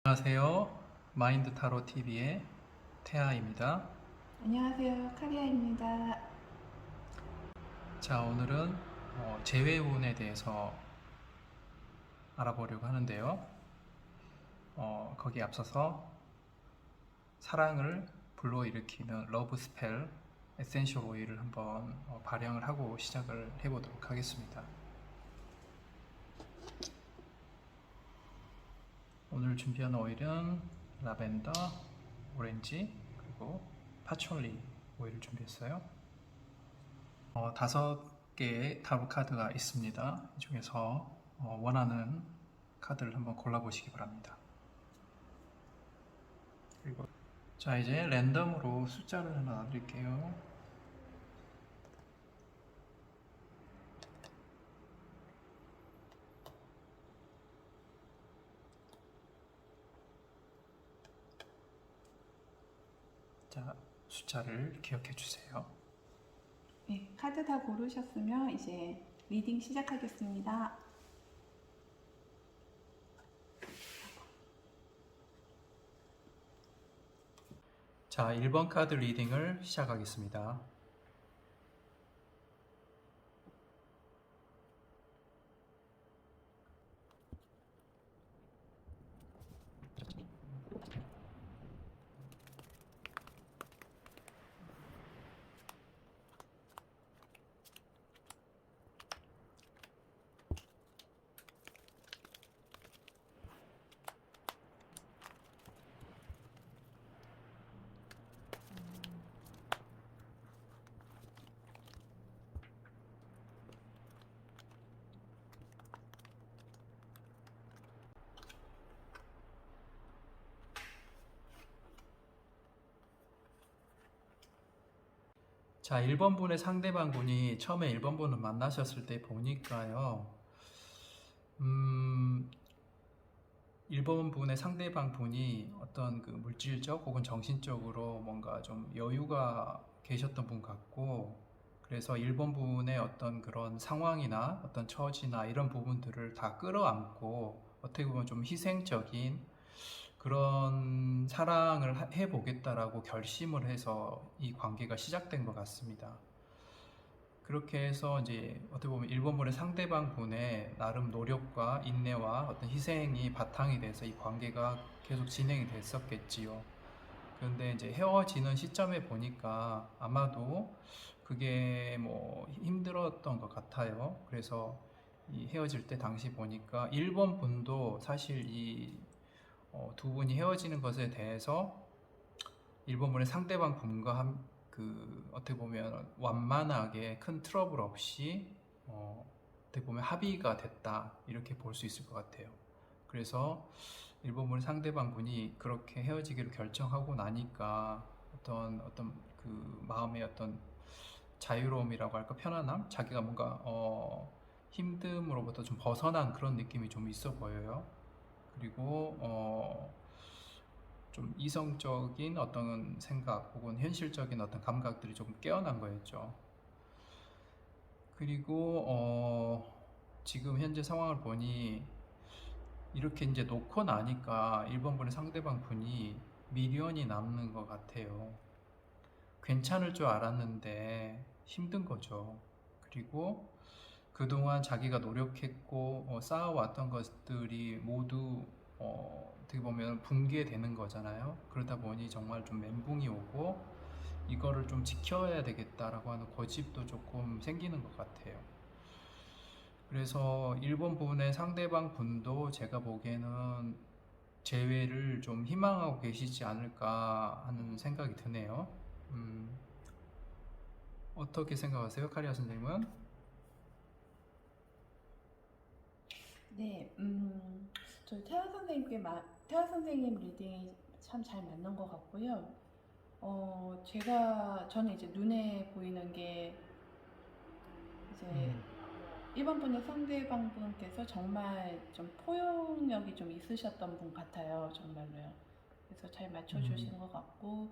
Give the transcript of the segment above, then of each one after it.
안녕하세요. 마인드 타로 TV의 태아입니다. 안녕하세요. 카리아입니다. 자, 오늘은 재회운에 대해서 알아보려고 하는데요. 거기에 앞서서 사랑을 불러일으키는 러브 스펠 에센셜 오일을 한번 발행을 하고 시작을 해보도록 하겠습니다. 오늘 준비한 오일은 라벤더, 오렌지, 그리고 파촐리 오일을 준비했어요. 5개의 타로 카드가 있습니다. 이 중에서 원하는 카드를 한번 골라보시기 바랍니다. 그리고 자, 이제 랜덤으로 숫자를 하나 놔드릴게요. 자, 숫자를 기억해 주세요. 네, 카드 다 고르셨으면 이제 리딩 시작하겠습니다. 자, 1번 카드 리딩을 시작하겠습니다. 자, 1번 분의 상대방 분이 처음에 1번 분을 만나셨을 때 보니까요. 1번 분의 상대방 분이 어떤 그 물질적 혹은 정신적으로 뭔가 좀 여유가 계셨던 분 같고, 그래서 1번 분의 어떤 그런 상황이나 어떤 처지나 이런 부분들을 다 끌어안고 어떻게 보면 좀 희생적인 그런 사랑을 해보겠다라고 결심을 해서 이 관계가 시작된 것 같습니다. 그렇게 해서 이제 어떻게 보면 1번분의 상대방 분의 나름 노력과 인내와 어떤 희생이 바탕이 돼서 이 관계가 계속 진행이 됐었겠지요. 그런데 이제 헤어지는 시점에 보니까 아마도 그게 뭐 힘들었던 것 같아요. 그래서 이 헤어질 때 당시 보니까 1번 분도 사실 이 두 분이 헤어지는 것에 대해서 1번 분의 상대방 분과 그 어떻게 보면 완만하게 큰 트러블 없이 어떻게 보면 합의가 됐다 이렇게 볼 수 있을 것 같아요. 그래서 1번 분의 상대방 분이 그렇게 헤어지기로 결정하고 나니까 어떤 그 마음의 어떤 자유로움이라고 할까, 편안함, 자기가 뭔가 힘듦으로부터 좀 벗어난 그런 느낌이 좀 있어 보여요. 그리고 좀 이성적인 어떤 생각 혹은 현실적인 어떤 감각들이 조금 깨어난 거였죠. 그리고 지금 현재 상황을 보니 이렇게 이제 놓고 나니까 1번 분의 상대방 분이 미련이 남는 것 같아요. 괜찮을 줄 알았는데 힘든 거죠. 그리고 그동안 자기가 노력했고 쌓아왔던 것들이 모두 어떻게 보면 붕괴되는 거잖아요. 그러다 보니 정말 좀 멘붕이 오고 이거를 좀 지켜야 되겠다라고 하는 고집도 조금 생기는 것 같아요. 그래서 일본 분의 상대방 분도 제가 보기에는 재회를 좀 희망하고 계시지 않을까 하는 생각이 드네요. 어떻게 생각하세요, 카리아 선생님은? 네, 저희 태아 선생님 리딩이 참 잘 맞는 것 같고요. 저는 이제 눈에 보이는 게 이제 음, 1번 분의 상대방 분께서 정말 좀 포용력이 좀 있으셨던 분 같아요. 정말로요. 그래서 잘 음, 맞춰주신 것 같고,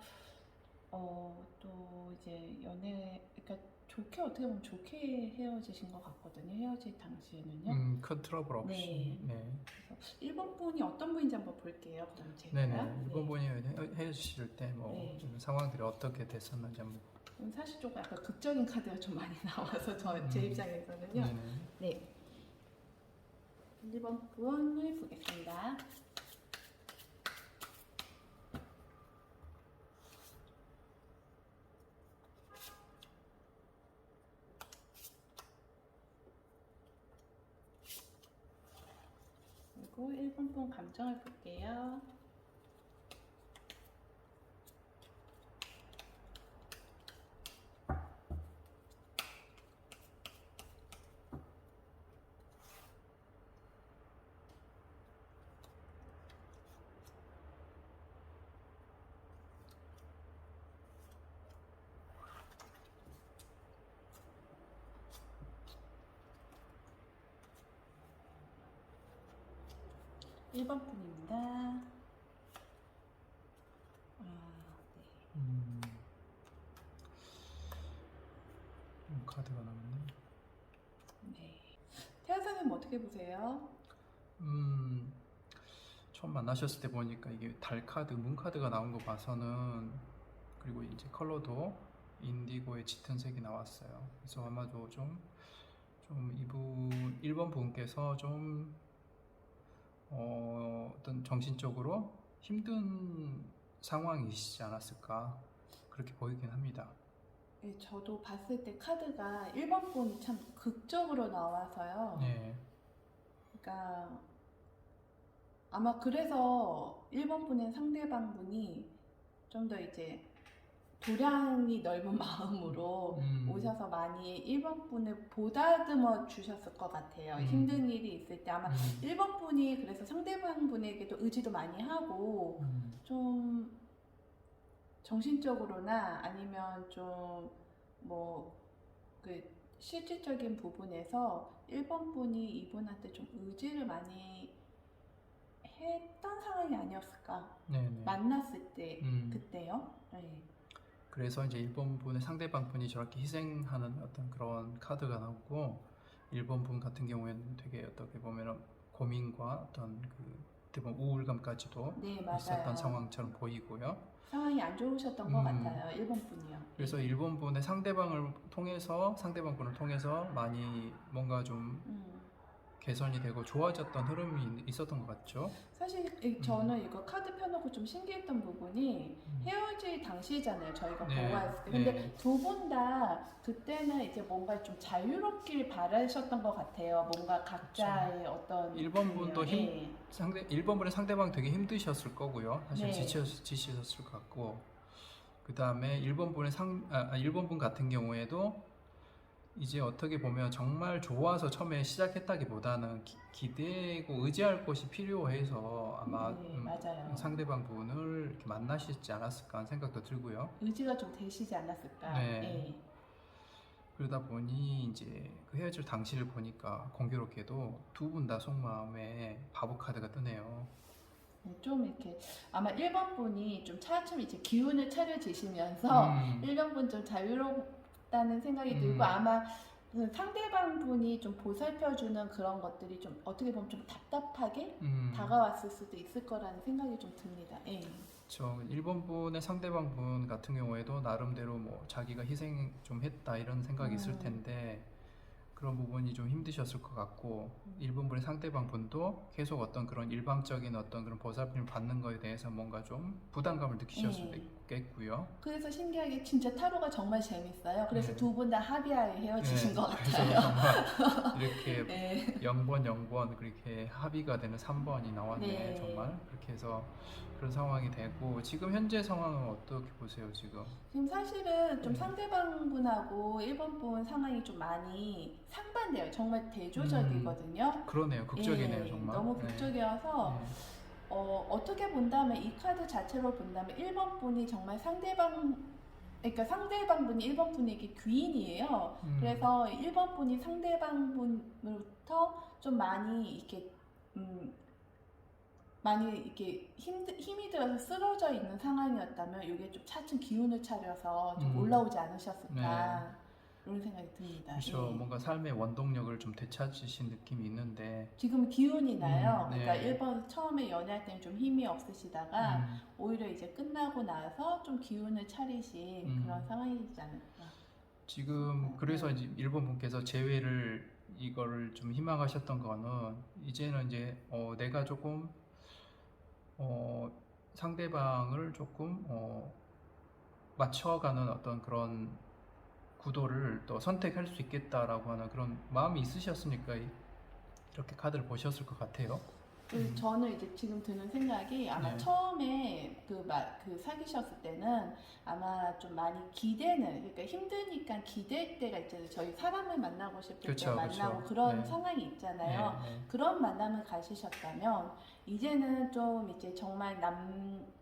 또 이제 그러니까 좋게 어떻게 보면 좋게 헤어지신 것 같거든요. 헤어질 당시에는요. 큰 트러블 없이. 네. 네. 그래서 1번 분이 어떤 분인지 한번 볼게요. 그럼 제가. 네네. 일본 분이 헤어지실 때 뭐 네. 상황들이 어떻게 됐었는지 한번. 사실 조금 약간 극적인 카드가 좀 많이 나와서 제 입장에서는요. 네네. 네. 1번 분을 보겠습니다. 그리고 1번 분 감정을 볼게요. 일 번 분입니다. 카드가 나왔네. 네. 태아사님 어떻게 보세요? 처음 만나셨을 때 보니까 이게 달 카드, 문 카드가 나온 거 봐서는, 그리고 이제 컬러도 인디고의 짙은 색이 나왔어요. 그래서 아마도 좀 이분 1번 분께서 좀 어떤 정신적으로 힘든 상황이시지 않았을까 그렇게 보이긴 합니다. 네, 저도 봤을 때 카드가 1번 분이 참 극적으로 나와서요. 네. 그러니까 아마 그래서 1번 분의 상대방 분이 좀 더 이제 도량이 넓은 마음으로 오셔서 많이 1번 분을 보다듬어 주셨을 것 같아요. 힘든 일이 있을 때 아마 1번 분이 그래서 상대방 분에게도 의지도 많이 하고 좀 정신적으로나 아니면 좀 뭐 그 실질적인 부분에서 1번 분이 이분한테 좀 의지를 많이 했던 상황이 아니었을까. 네네. 만났을 때 그때요. 네. 그래서 이제 1번 분의 상대방 분이 저렇게 희생하는 어떤 그런 카드가 나오고, 1번 분 같은 경우에는 되게 어떻게 보면 고민과 어떤 그 어떻게 보면 우울감까지도 네, 있었던 맞아요. 상황처럼 보이고요. 상황이 안 좋으셨던 것 같아요. 1번 분이요. 그래서 1번 분의 상대방 분을 통해서 많이 뭔가 좀 개선이 되고 좋아졌던 흐름이 있었던 것 같죠. 사실 저는 이거 카드 펴놓고 좀 신기했던 부분이 헤어질 당시잖아요. 저희가 네, 보고 왔을 때. 네. 근데 두 분 다 그때는 이제 뭔가 좀 자유롭길 바라셨던 것 같아요. 뭔가 각자의 어떤 1번 분도 예. 1번 분의 상대방 되게 힘드셨을 거고요. 사실 네. 지치셨을 것 같고, 그 다음에 1번 분의 1번 분 같은 경우에도 이제 어떻게 보면 정말 좋아서 처음에 시작했다기보다는 기대고 의지할 곳이 필요해서 아마 네, 맞아요. 상대방 분을 이렇게 만나시지 않았을까 하는 생각도 들고요. 의지가 좀 되시지 않았을까. 네. 예. 그러다 보니 이제 그 헤어질 당시를 보니까 공교롭게도 두 분 다 속마음에 바보 카드가 뜨네요. 좀 이렇게 아마 1번 분이 좀 차츰 이제 기운을 차려지시면서 1번 분 좀 자유롭다는 생각이 들고 아마 그 상대방 분이 좀 보살펴주는 그런 것들이 좀 어떻게 보면 좀 답답하게 다가왔을 수도 있을 거라는 생각이 좀 듭니다. 예. 저 1번 분의 상대방 분 같은 경우에도 나름대로 뭐 자기가 희생 좀 했다 이런 생각이 있을 텐데 그런 부분이 좀 힘드셨을 것 같고 1번 분의 상대방 분도 계속 어떤 그런 일방적인 어떤 그런 보살핌을 받는 거에 대해서 뭔가 좀 부담감을 느끼셨을 수도 있겠고요. 그래서 신기하게 진짜 타로가 정말 재밌어요. 그래서 네. 두 분 다 합의하에 헤어지신 것 그래서 같아요. 정말 이렇게 네. 0번, 0번 그렇게 합의가 되는 3번이 나왔네. 네. 정말 그렇게 해서 그런 상황이 되고 지금 현재 상황은 어떻게 보세요 지금? 지금 사실은 좀 상대방 분하고 1번 분 상황이 좀 많이 상반돼요. 정말 대조적이거든요. 그러네요. 극적이네요. 예, 정말. 너무 극적이어서 어떻게 본다면 이 카드 자체로 본다면 1번 분이 정말 그러니까 상대방 분이 1번 분에게 귀인이에요. 그래서 1번 분이 상대방 분으로부터 좀 많이 이렇게 많이 이렇게 힘이 들어서 쓰러져 있는 상황이었다면 이게 좀 차츰 기운을 차려서 좀 올라오지 않으셨을까. 이런 생각이 듭니다. 그렇죠. 예. 뭔가 삶의 원동력을 좀 되찾으신 느낌이 있는데, 지금 기운이 나요. 그러니까 네. 1번 처음에 연애할 때는 좀 힘이 없으시다가 음, 오히려 이제 끝나고 나서 좀 기운을 차리신 그런 음. 상황이지 않을까. 지금 그래서 이제 일본 분께서 재회를 이거를 좀 희망하셨던 거는 이제는 이제 내가 조금 어, 상대방을 조금 맞춰가는 어떤 그런 구도를 또 선택할 수 있겠다라고 하는 그런 마음이 있으셨으니까 이렇게 카드를 보셨을 것 같아요. 저는 이제 지금 드는 생각이 아마 네. 처음에 그 사귀셨을 때는 아마 좀 많이 기대는, 그러니까 힘드니까 기댈 때가 있잖아요. 저희 사람을 만나고 싶을 때 그쵸, 만나고 그쵸. 그런 네. 상황이 있잖아요. 네, 네. 그런 만남을 가지셨다면 이제는 좀 이제 정말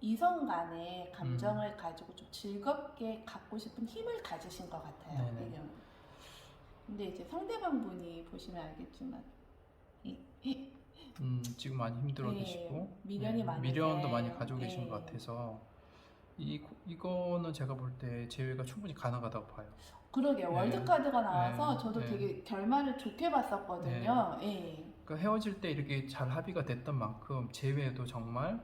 이성 간의 감정을 가지고 좀 즐겁게 갖고 싶은 힘을 가지신 것 같아요. 네네. 이게. 근데 이제 상대방 분이 보시면 알겠지만 지금 많이 힘들어 예, 계시고 미련이 많으세요. 미련도 많이 가지고 계신 예. 것 같아서 이거는 제가 볼 때 재회가 충분히 가능하다고 봐요. 그러게요. 네. 월드카드가 나와서 네. 저도 네. 되게 결말을 좋게 봤었거든요. 예. 그러니까 헤어질 때 이렇게 잘 합의가 됐던 만큼 재회도 정말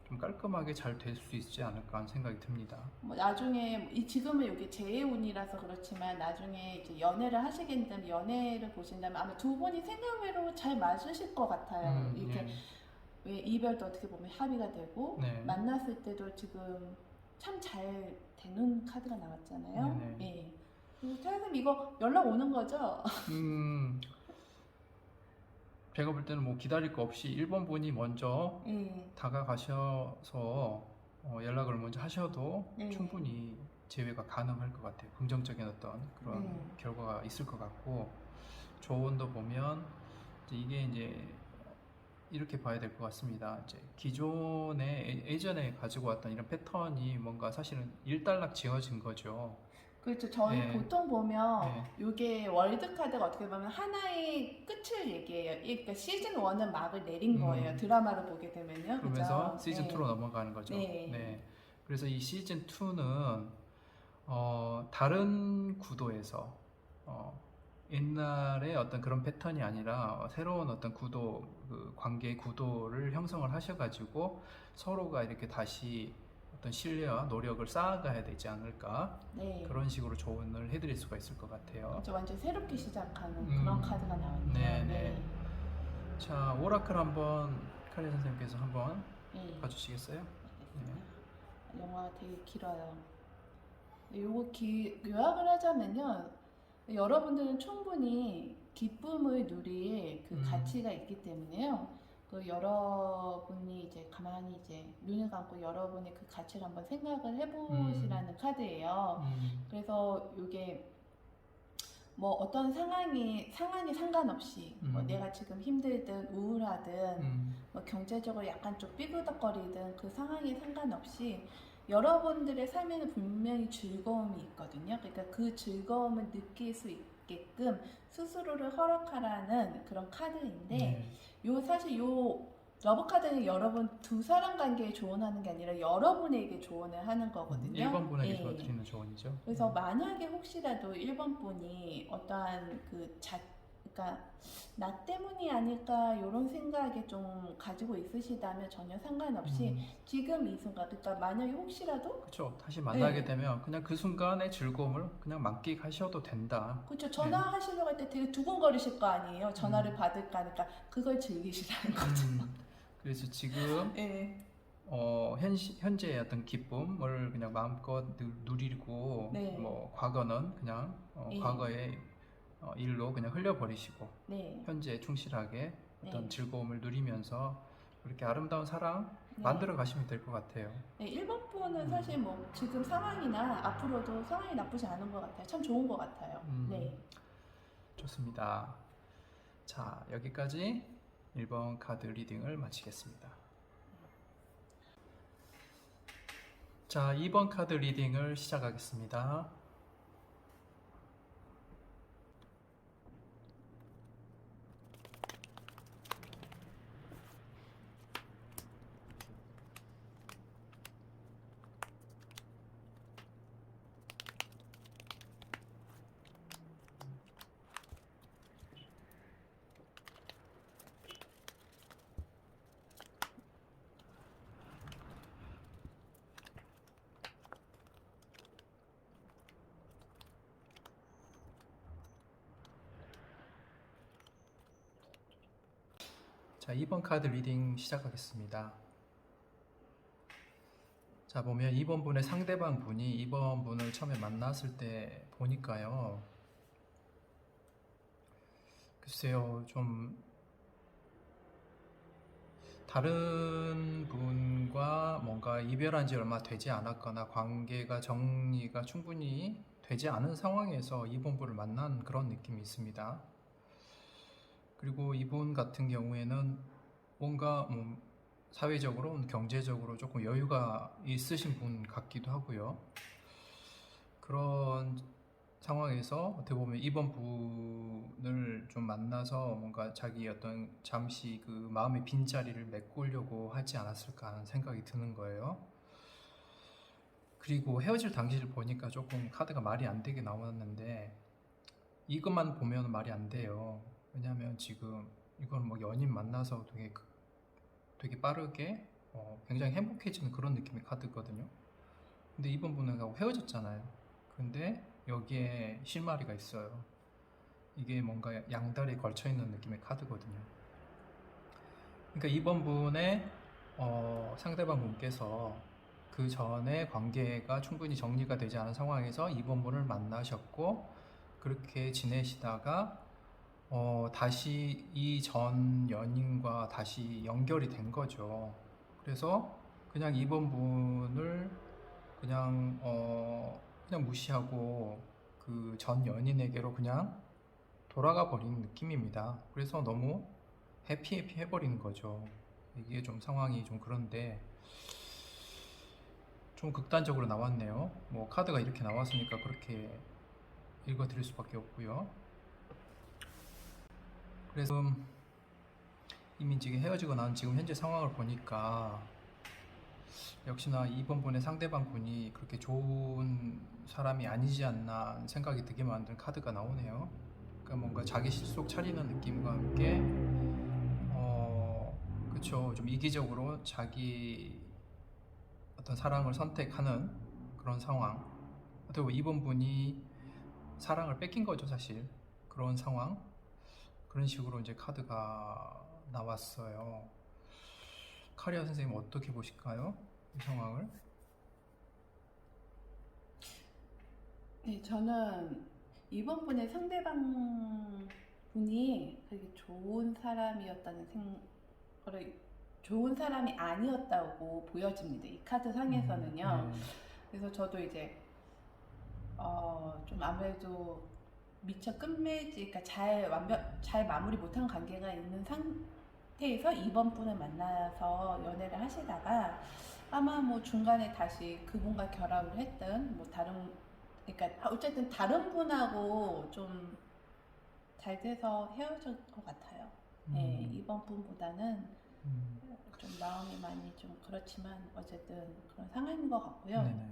좀 깔끔하게 잘 될 수 있지 않을까 하는 생각이 듭니다. 뭐 나중에 지금은 여기 재운이라서 그렇지만 나중에 이제 연애를 하시게 된다면 연애를 보신다면 아마 두 분이 생각외로 잘 맞으실 것 같아요. 이렇게 예. 왜 이별도 어떻게 보면 합의가 되고 네. 만났을 때도 지금 참 잘 되는 카드가 나왔잖아요. 네네. 예. 그래서 태연님 이거 연락 오는 거죠? 제가 볼 때는 뭐 기다릴 거 없이 1번 분이 먼저 예. 다가가셔서 연락을 먼저 하셔도 네. 충분히 재회가 가능할 것 같아요. 긍정적인 어떤 그런 결과가 있을 것 같고, 조언도 보면 이게 이렇게 봐야 될 것 같습니다. 이제 기존에 예전에 가지고 왔던 이런 패턴이 뭔가 사실은 일단락 지어진 거죠. 그렇죠. 저희 네. 보통 보면 네. 이게 월드 카드가 어떻게 보면 하나의 끝을 얘기해요. 그러니까 시즌 1은 막을 내린 거예요. 드라마를 보게 되면요. 그러면서 그죠? 시즌 2로 넘어가는 거죠. 네. 그래서 이 시즌 2는 다른 구도에서 옛날에 어떤 그런 패턴이 아니라 새로운 어떤 구도, 그 관계 구도를 형성을 하셔가지고 서로가 이렇게 다시 어떤 신뢰와 노력을 쌓아가야 되지 않을까, 네. 그런 식으로 조언을 해드릴 수가 있을 것 같아요. 그렇죠. 완전 새롭게 시작하는 그런 카드가 나왔네요. 네. 자, 오라클 한번 칼리 선생님께서 한번 네. 봐주시겠어요? 네. 영화가 되게 길어요. 요거 요약을 하자면요. 여러분들은 충분히 기쁨을 누릴 그 가치가 있기 때문에요. 그 여러분이 이제 가만히 이제 눈을 감고 여러분의 그 가치를 한번 생각을 해보시라는 카드예요. 그래서 이게 뭐 어떤 상황이 상관없이 뭐 내가 지금 힘들든 우울하든 뭐 경제적으로 약간 좀 삐그덕거리든 그 상황에 상관없이 여러분들의 삶에는 분명히 즐거움이 있거든요. 그러니까 그 즐거움을 느낄 수 있게끔 스스로를 허락하라는 그런 카드인데, 사실 요 러브 카드는 여러분 두 사람 관계에 조언하는 게 아니라 여러분에게 조언을 하는 거거든요. 1번 분에게 드리는 조언이죠. 그래서 만약에 혹시라도 1번 분이 어떠한 그러니까 나 때문이 아닐까 이런 생각에 좀 가지고 있으시다면 전혀 상관없이 지금 이 순간, 그러니까 만약에 혹시라도 그렇죠. 다시 만나게 되면 그냥 그 순간의 즐거움을 그냥 만끽하셔도 된다. 그렇죠. 전화하시려고 할 때 되게 두근거리실 거 아니에요. 전화를 받을까 하니까 그걸 즐기시라는 거죠. 그래서 지금 현재의 어떤 기쁨을 그냥 마음껏 누리고 뭐 과거는 그냥 과거의 일로 그냥 흘려버리시고 현재에 충실하게 어떤 즐거움을 누리면서 그렇게 아름다운 사랑 만들어 가시면 될 것 같아요. 1번 분은 사실 뭐 지금 상황이나 앞으로도 상황이 나쁘지 않은 것 같아요. 참 좋은 것 같아요. 좋습니다. 자, 여기까지 1번 카드 리딩을 마치겠습니다. 자, 2번 카드 리딩을 시작하겠습니다. 자, 2번 카드 리딩 시작하겠습니다. 자, 보면 2번 분의 상대방 분이 2번 분을 처음에 만났을 때 보니까요. 글쎄요, 좀 다른 분과 뭔가 이별한 지 얼마 되지 않았거나 관계가 정리가 충분히 되지 않은 상황에서 이번 분을 만난 그런 느낌이 있습니다. 그리고 이분 같은 경우에는 뭔가 사회적으로, 경제적으로 조금 여유가 있으신 분 같기도 하고요. 그런 상황에서 어떻게 보면 이번 분을 좀 만나서 뭔가 자기 어떤 잠시 그 마음의 빈자리를 메꾸려고 하지 않았을까 하는 생각이 드는 거예요. 그리고 헤어질 당시를 보니까 조금 카드가 말이 안 되게 나왔는데 이것만 보면 말이 안 돼요. 왜냐하면 지금 이건 뭐 연인 만나서 되게 빠르게 굉장히 행복해지는 그런 느낌의 카드거든요. 근데 이번 분하고 헤어졌잖아요. 근데 여기에 실마리가 있어요. 이게 뭔가 양다리에 걸쳐 있는 느낌의 카드거든요. 그러니까 이번 분의 상대방 분께서 그 전에 관계가 충분히 정리가 되지 않은 상황에서 이번 분을 만나셨고 그렇게 지내시다가 다시 이 전 연인과 다시 연결이 된 거죠. 그래서 그냥 이번 분을 그냥 무시하고 그 전 연인에게로 그냥 돌아가 버리는 느낌입니다. 그래서 너무 해피 해버리는 거죠. 이게 좀 상황이 좀 그런데 좀 극단적으로 나왔네요. 뭐 카드가 이렇게 나왔으니까 그렇게 읽어드릴 수밖에 없고요. 그래서 이미 지금 헤어지고 난 지금 현재 상황을 보니까 역시나 이번 분의 상대방 분이 그렇게 좋은 사람이 아니지 않나 생각이 들게 만든 카드가 나오네요. 그러니까 뭔가 자기 실속 차리는 느낌과 함께 그쵸, 좀 이기적으로 자기 어떤 사랑을 선택하는 그런 상황. 어떻게 보면 이번 분이 사랑을 뺏긴 거죠, 사실. 그런 상황. 그런 식으로 이제 카드가 나왔어요. 카리아 선생님 어떻게 보실까요? 이 상황을? 네, 저는 이번 분의 상대방 분이 되게 좋은 사람이었다는 생각을, 좋은 사람이 아니었다고 보여집니다. 이 카드 상에서는요. 그래서 저도 이제 좀 아무래도 미처 끝맺지, 그러니까 잘 마무리 못한 관계가 있는 상태에서 이번 분을 만나서 연애를 하시다가 아마 뭐 중간에 다시 그분과 결합을 했든 뭐 그러니까 어쨌든 다른 분하고 좀 잘 돼서 헤어질 것 같아요. 네, 이번 분보다는 좀 마음이 많이 좀 그렇지만 어쨌든 그런 상황인 것 같고요. 네네.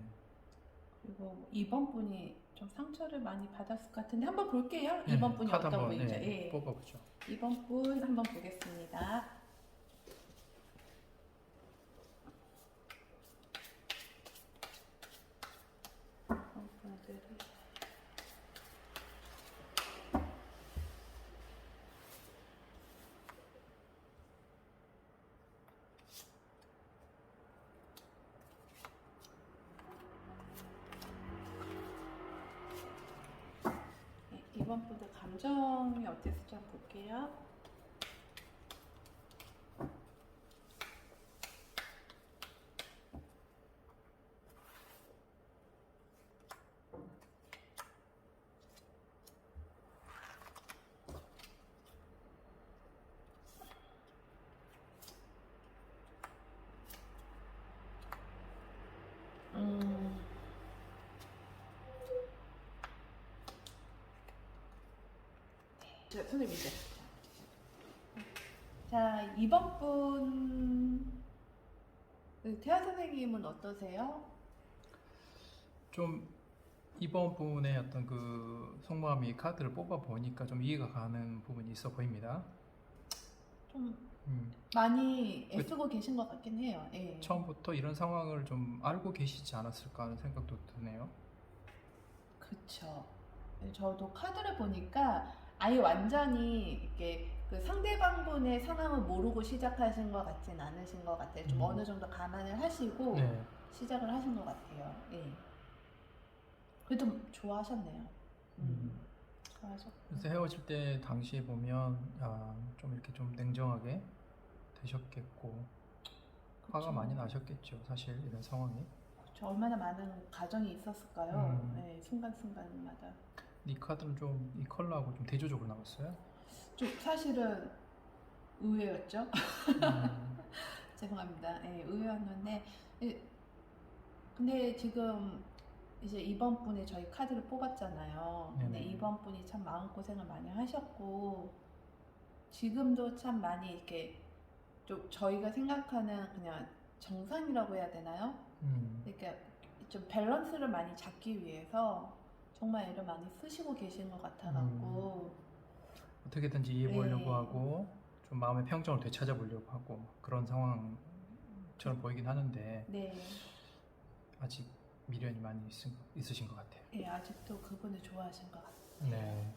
그리고 이번 분이 좀 상처를 많이 받았을 것 같은데 한번 볼게요. 네, 이번 분이 카드 어떤 한번 분인지. 네, 예. 뽑아보죠. 이번 분 한번 보겠습니다. 이번 분들이 네, 이번 분들 감정이 어땠을지 한번 볼게요. 네, 선생님 이제. 자, 이번 분 태아 선생님은 어떠세요? 좀 이번 분의 어떤 그 속마음이 카드를 뽑아 보니까 좀 이해가 가는 부분이 있어 보입니다. 좀 음, 많이 애쓰고 계신 것 같긴 해요. 예. 처음부터 이런 상황을 좀 알고 계시지 않았을까 하는 생각도 드네요. 그쵸. 저도 카드를 보니까 아예 완전히 이렇게 그 상대방분의 상황을 모르고 시작하신 것 같진 않으신 것 같아요. 좀 어느 정도 감안을 하시고 네. 시작을 하신 것 같아요. 예. 그래도 좋아하셨네요. 좋아하셨고. 그래서 헤어질 때 당시에 보면 좀 이렇게 좀 냉정하게 되셨겠고 화가 많이 나셨겠죠. 사실 이런 상황이. 그렇죠. 얼마나 많은 가정이 있었을까요? 네, 순간순간마다. 이 카드는 좀 이 컬러하고 좀 대조적으로 나왔어요. 좀 사실은 의외였죠. 죄송합니다. 예, 의외였는데 근데 지금 이제 이번 분이 저희 카드를 뽑았잖아요. 근데 네네. 이번 분이 참 마음고생을 많이 하셨고 지금도 참 많이 이렇게 좀 저희가 생각하는 그냥 정상이라고 해야 되나요? 그러니까 좀 밸런스를 많이 잡기 위해서 정말 애를 많이 쓰시고 계신 것 같아갖고 어떻게든지 이해해 보려고 네. 하고 좀 마음의 평정을 되찾아보려고 하고 그런 상황처럼 보이긴 하는데 네, 아직 미련이 많이 있으신 것 같아요. 예, 아직도 그분을 좋아하신 것 같아요. 네.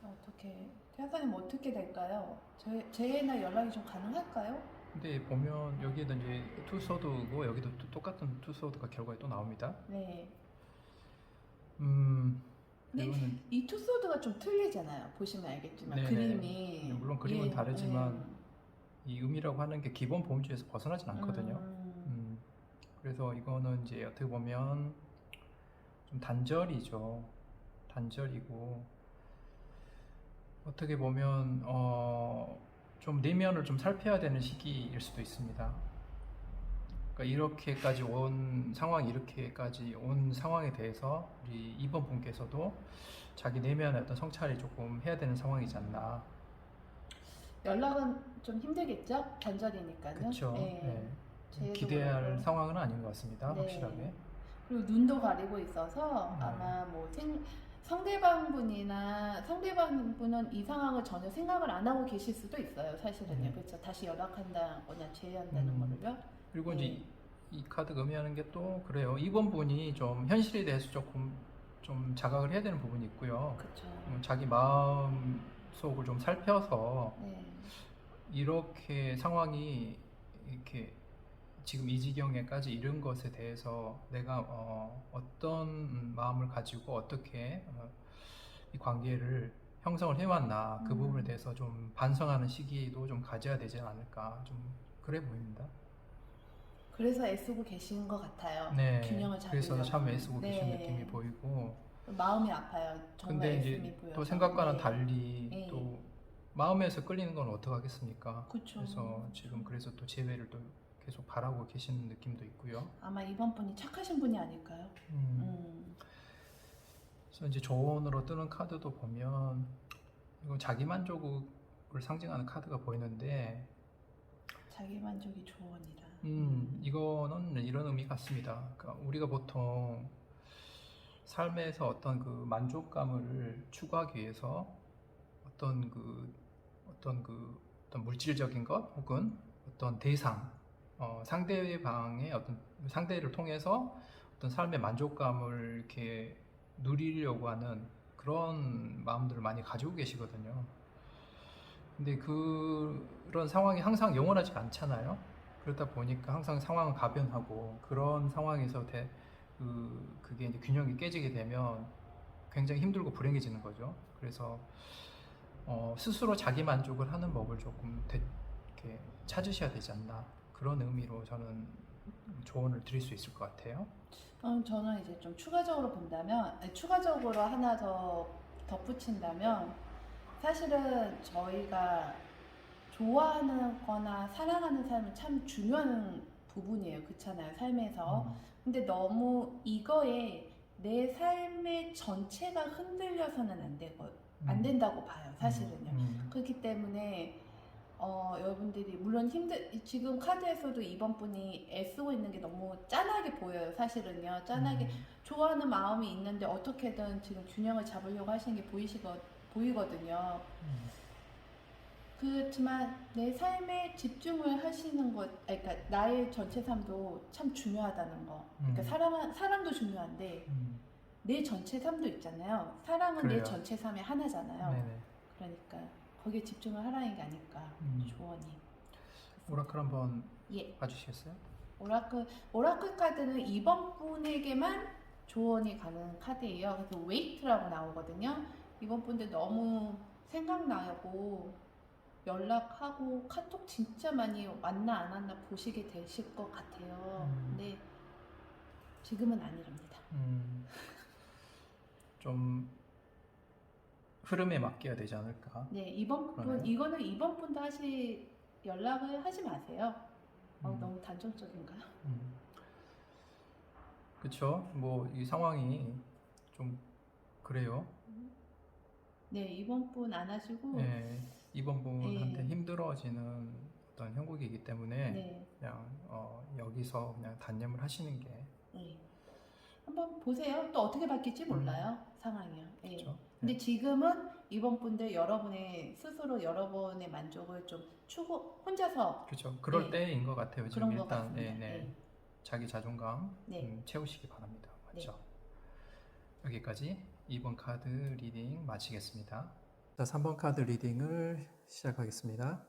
어떻게 태아사님 어떻게 될까요? 제 애나 연락이 좀 가능할까요? 근데 보면 여기에도 이제 투소드고 여기도 또 똑같은 투소드가 결과에 또 나옵니다. 네. 근데 근데 이 투소드가 좀 틀리잖아요. 보시면 알겠지만 네네. 그림이 물론 그림은 예, 다르지만 이 음이라고 하는 게 기본 보험주에서 벗어나진 않거든요. 그래서 이거는 이제 어떻게 보면 좀 단절이죠. 단절이고 어떻게 보면 좀 내면을 좀 살펴야 되는 시기일 수도 있습니다. 그러니까 이렇게까지 온 상황, 이렇게까지 온 상황에 대해서 우리 2번 분께서도 자기 내면의 어떤 성찰이 조금 해야 되는 상황이지 않나. 연락은 좀 힘들겠죠? 단절이니까는. 그렇죠. 네. 네. 기대할 그렇고. 상황은 아닌 것 같습니다. 네. 확실하게. 그리고 눈도 가리고 있어서 아마 뭐 상대방분은 이 상황을 전혀 생각을 안 하고 계실 수도 있어요. 사실은요. 그렇죠. 다시 연락한다거나 제외한다는 거를요. 그리고 이제 이 카드가 의미하는 게 또 그래요. 2번 분이 좀 현실에 대해서 조금 좀 자각을 해야 되는 부분이 있고요. 그렇죠. 자기 마음 속을 좀 살펴서 네. 이렇게 상황이 이렇게 지금 이 지경에까지 이른 것에 대해서 내가 어떤 마음을 가지고 어떻게 이 관계를 형성을 해왔나 그 부분에 대해서 좀 반성하는 시기도 좀 가져야 되지 않을까 좀 그래 보입니다. 그래서 애쓰고 계신 것 같아요. 네, 균형을 잡으려고. 그래서 참 애쓰고 계신 네. 느낌이 보이고. 마음이 아파요. 정말 근데 애씀이 이제 보여서. 또 생각과는 네. 달리 네. 또 마음에서 끌리는 건 어떡하겠습니까? 그쵸. 그래서 지금 그래서 또 재회를 또 계속 바라고 계시는 느낌도 있고요. 아마 이번 분이 착하신 분이 아닐까요? 그래서 이제 조언으로 뜨는 카드도 보면 이건 자기 만족을 상징하는 카드가 보이는데 자기 만족이 조언이라. 이거는 이런 의미 같습니다. 그러니까 우리가 보통 삶에서 어떤 그 만족감을 추구하기 위해서 어떤 물질적인 것 혹은 어떤 대상, 상대방의 어떤 상대를 통해서 어떤 삶의 만족감을 이렇게 누리려고 하는 그런 마음들을 많이 가지고 계시거든요. 근데 그런 상황이 항상 영원하지 않잖아요. 그러다 보니까 항상 상황은 가변하고 그런 상황에서 그게 이제 균형이 깨지게 되면 굉장히 힘들고 불행해지는 거죠. 그래서 스스로 자기 만족을 하는 법을 조금 이렇게 찾으셔야 되지 않나 그런 의미로 저는 조언을 드릴 수 있을 것 같아요. 저는 이제 좀 추가적으로 하나 더 덧붙인다면 사실은 저희가 좋아하는 거나 사랑하는 사람은 참 중요한 부분이에요. 그렇잖아요. 삶에서. 근데 너무 이거에 내 삶의 전체가 흔들려서는 안 된다고 봐요. 사실은요. 그렇기 때문에 여러분들이 물론 지금 카드에서도 이번 분이 애쓰고 있는 게 너무 짠하게 보여요. 사실은요. 짠하게 좋아하는 마음이 있는데 어떻게든 지금 균형을 잡으려고 하시는 게 보이거든요. 그렇지만 내 삶에 집중을 하시는 것, 그러니까 나의 전체 삶도 참 중요하다는 거. 그러니까 사랑도 중요한데 내 전체 삶도 있잖아요. 사랑은 그래요. 내 전체 삶의 하나잖아요. 네네. 그러니까 거기에 집중을 하라는 게 아닐까 조언이. 오라클 한번 예. 봐주시겠어요? 오라클 카드는 이번 분에게만 조언이 가는 카드예요. 그래서 웨이트라고 나오거든요. 이번 분들 너무 생각나고 연락하고 카톡 진짜 많이 왔나 안 왔나 보시게 되실 것 같아요. 근데 지금은 아니랍니다. 좀 흐름에 맡겨야 되지 않을까? 네, 이거는 이번 분도 연락을 하지 마세요. 너무 단정적인가요? 그쵸? 뭐 이 상황이 좀 그래요. 네, 이번 분 안 하시고. 네, 이번 분한테 네. 힘들어지는 어떤 형국이기 때문에 네. 그냥 여기서 그냥 단념을 하시는 게. 네. 한번 보세요. 또 어떻게 바뀔지 몰라요. 상황이요. 네. 그쵸? 근데 지금은 이번 분들 여러분의 스스로 여러분의 만족을 좀 혼자서. 그쵸? 그럴 네. 때인 것 같아요. 지금 그런 것 일단 같습니다. 네. 자기 자존감 네. 채우시기 바랍니다. 맞죠? 네. 여기까지 2번 카드 리딩 마치겠습니다. 자, 3번 카드 리딩을 시작하겠습니다.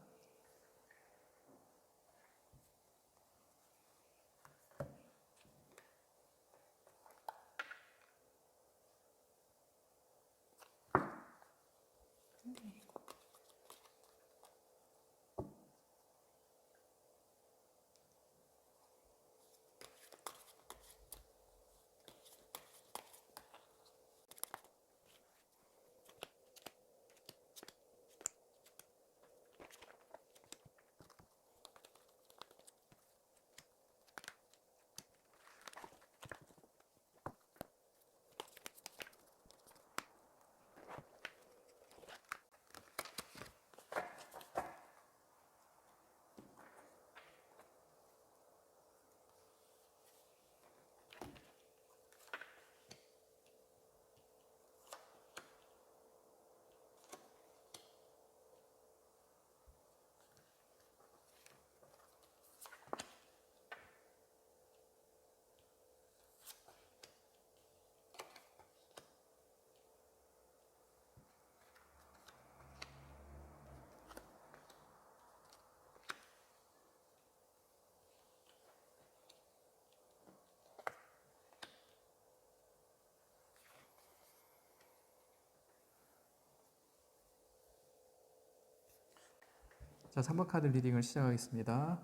자, 3번 카드 리딩을 시작하겠습니다.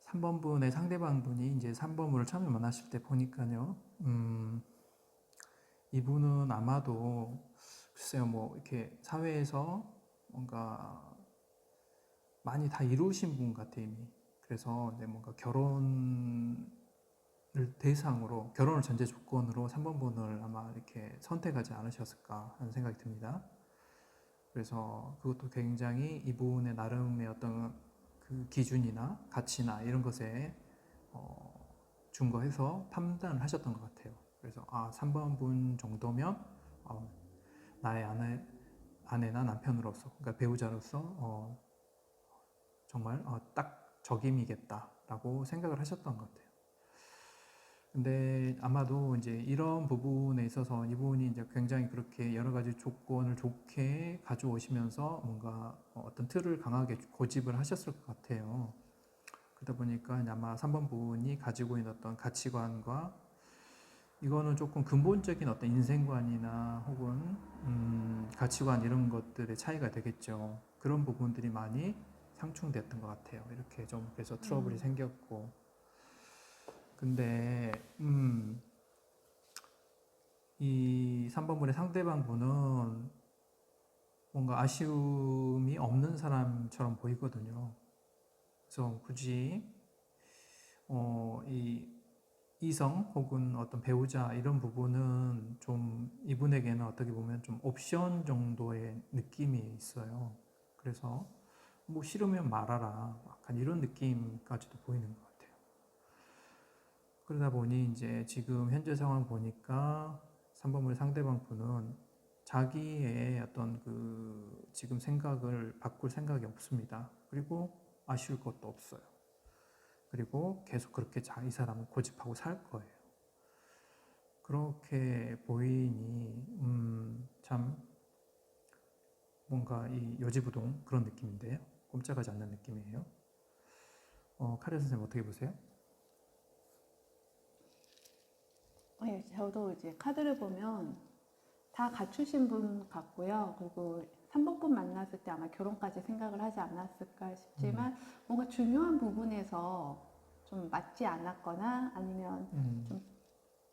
3번 분의 상대방 분이 이제 3번 분을 처음에 만나실 때 보니까요. 이분은 아마도 글쎄요, 뭐 이렇게 사회에서 뭔가 많이 다 이루신 분 같아요, 이미. 그래서 이제 뭔가 결혼을 대상으로, 결혼을 전제 조건으로 3번 분을 아마 이렇게 선택하지 않으셨을까 하는 생각이 듭니다. 그래서 그것도 굉장히 이분의 나름의 어떤 그 기준이나 가치나 이런 것에 준거해서 판단을 하셨던 것 같아요. 그래서 3번 분 정도면 나의 아내나 남편으로서, 그러니까 배우자로서 정말 딱 적임이겠다라고 생각을 하셨던 것 같아요. 근데 아마도 이제 이런 부분에 있어서 이분이 이제 굉장히 그렇게 여러 가지 조건을 좋게 가져오시면서 뭔가 어떤 틀을 강하게 고집을 하셨을 것 같아요. 그러다 보니까 아마 3번 분이 가지고 있는 어떤 가치관과 이거는 조금 근본적인 어떤 인생관이나 혹은 가치관 이런 것들의 차이가 되겠죠. 그런 부분들이 많이 상충됐던 것 같아요. 이렇게 좀 그래서 트러블이 생겼고. 근데 이 3번 분의 상대방 분은 뭔가 아쉬움이 없는 사람처럼 보이거든요. 그래서 굳이 이 이성 혹은 어떤 배우자 이런 부분은 좀 이분에게는 어떻게 보면 좀 옵션 정도의 느낌이 있어요. 그래서 뭐 싫으면 말아라 약간 이런 느낌까지도 보이는 것 같아요. 그러다 보니 이제 지금 현재 상황 보니까 3번의 상대방 분은 자기의 어떤 그 지금 생각을 바꿀 생각이 없습니다. 그리고 아쉬울 것도 없어요. 그리고 계속 그렇게 이 사람은 고집하고 살 거예요. 그렇게 보이니 참 뭔가 이 요지부동 그런 느낌인데요. 꼼짝하지 않는 느낌이에요. 카레 선생님 어떻게 보세요? 네, 저도 이제 카드를 보면 다 갖추신 분 같고요. 그리고 3번 분 만났을 때 아마 결혼까지 생각을 하지 않았을까 싶지만 뭔가 중요한 부분에서 좀 맞지 않았거나 아니면 좀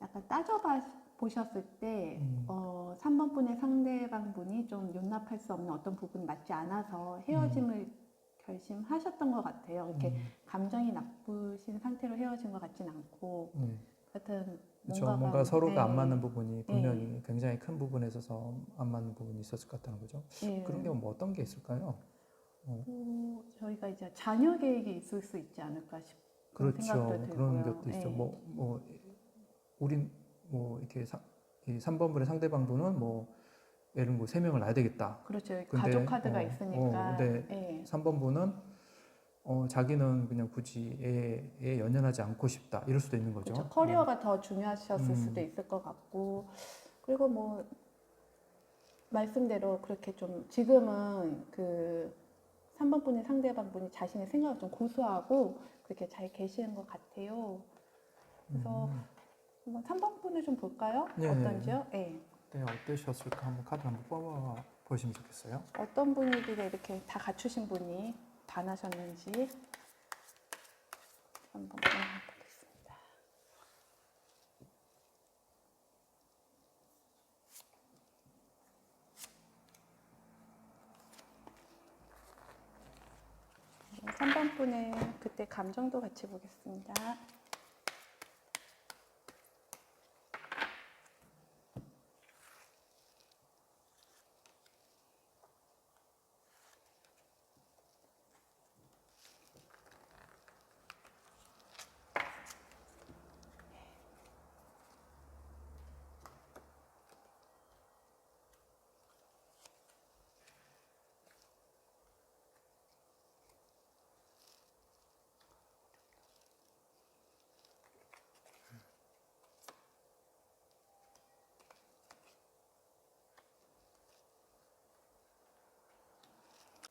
약간 보셨을 때 3번 분의 상대방 분이 좀 용납할 수 없는 어떤 부분이 맞지 않아서 헤어짐을 결심하셨던 것 같아요. 이렇게 감정이 나쁘신 상태로 헤어진 것 같진 않고 하여튼 그렇죠. 뭔가 서로가 안 맞는 부분이 분명히 굉장히 큰 부분에 있어서 안 맞는 부분이 있었을 것 같다는 거죠. 그런 게 뭐 어떤 게 있을까요? 저희가 이제 자녀 계획이 있을 수 있지 않을까 싶은 그렇죠. 생각도 그런 들고요. 것도 있죠. 우린 이렇게 이 3번 분의 상대방 분은 예를 뭐 3명을 낳아야 되겠다. 그렇죠. 근데 가족 카드가 있으니까. 근데 3번 분은 자기는 그냥 굳이 애에 연연하지 않고 싶다. 이럴 수도 있는 거죠. 그렇죠. 커리어가 더 중요하셨을 수도 있을 것 같고. 그리고 뭐 말씀대로 그렇게 좀 지금은 그 3번 분의 상대방 분이 자신의 생각을 좀 고수하고 그렇게 잘 계시는 것 같아요. 그래서 한번 3번 분을 좀 볼까요? 네. 어떤지요? 네. 네, 어떠셨을까? 한번 카드 한번 뽑아 보시면 좋겠어요. 어떤 분위기가 이렇게 다 갖추신 분이 반하셨는지 한번 보겠습니다. 네, 3번 분의 그때 감정도 같이 보겠습니다.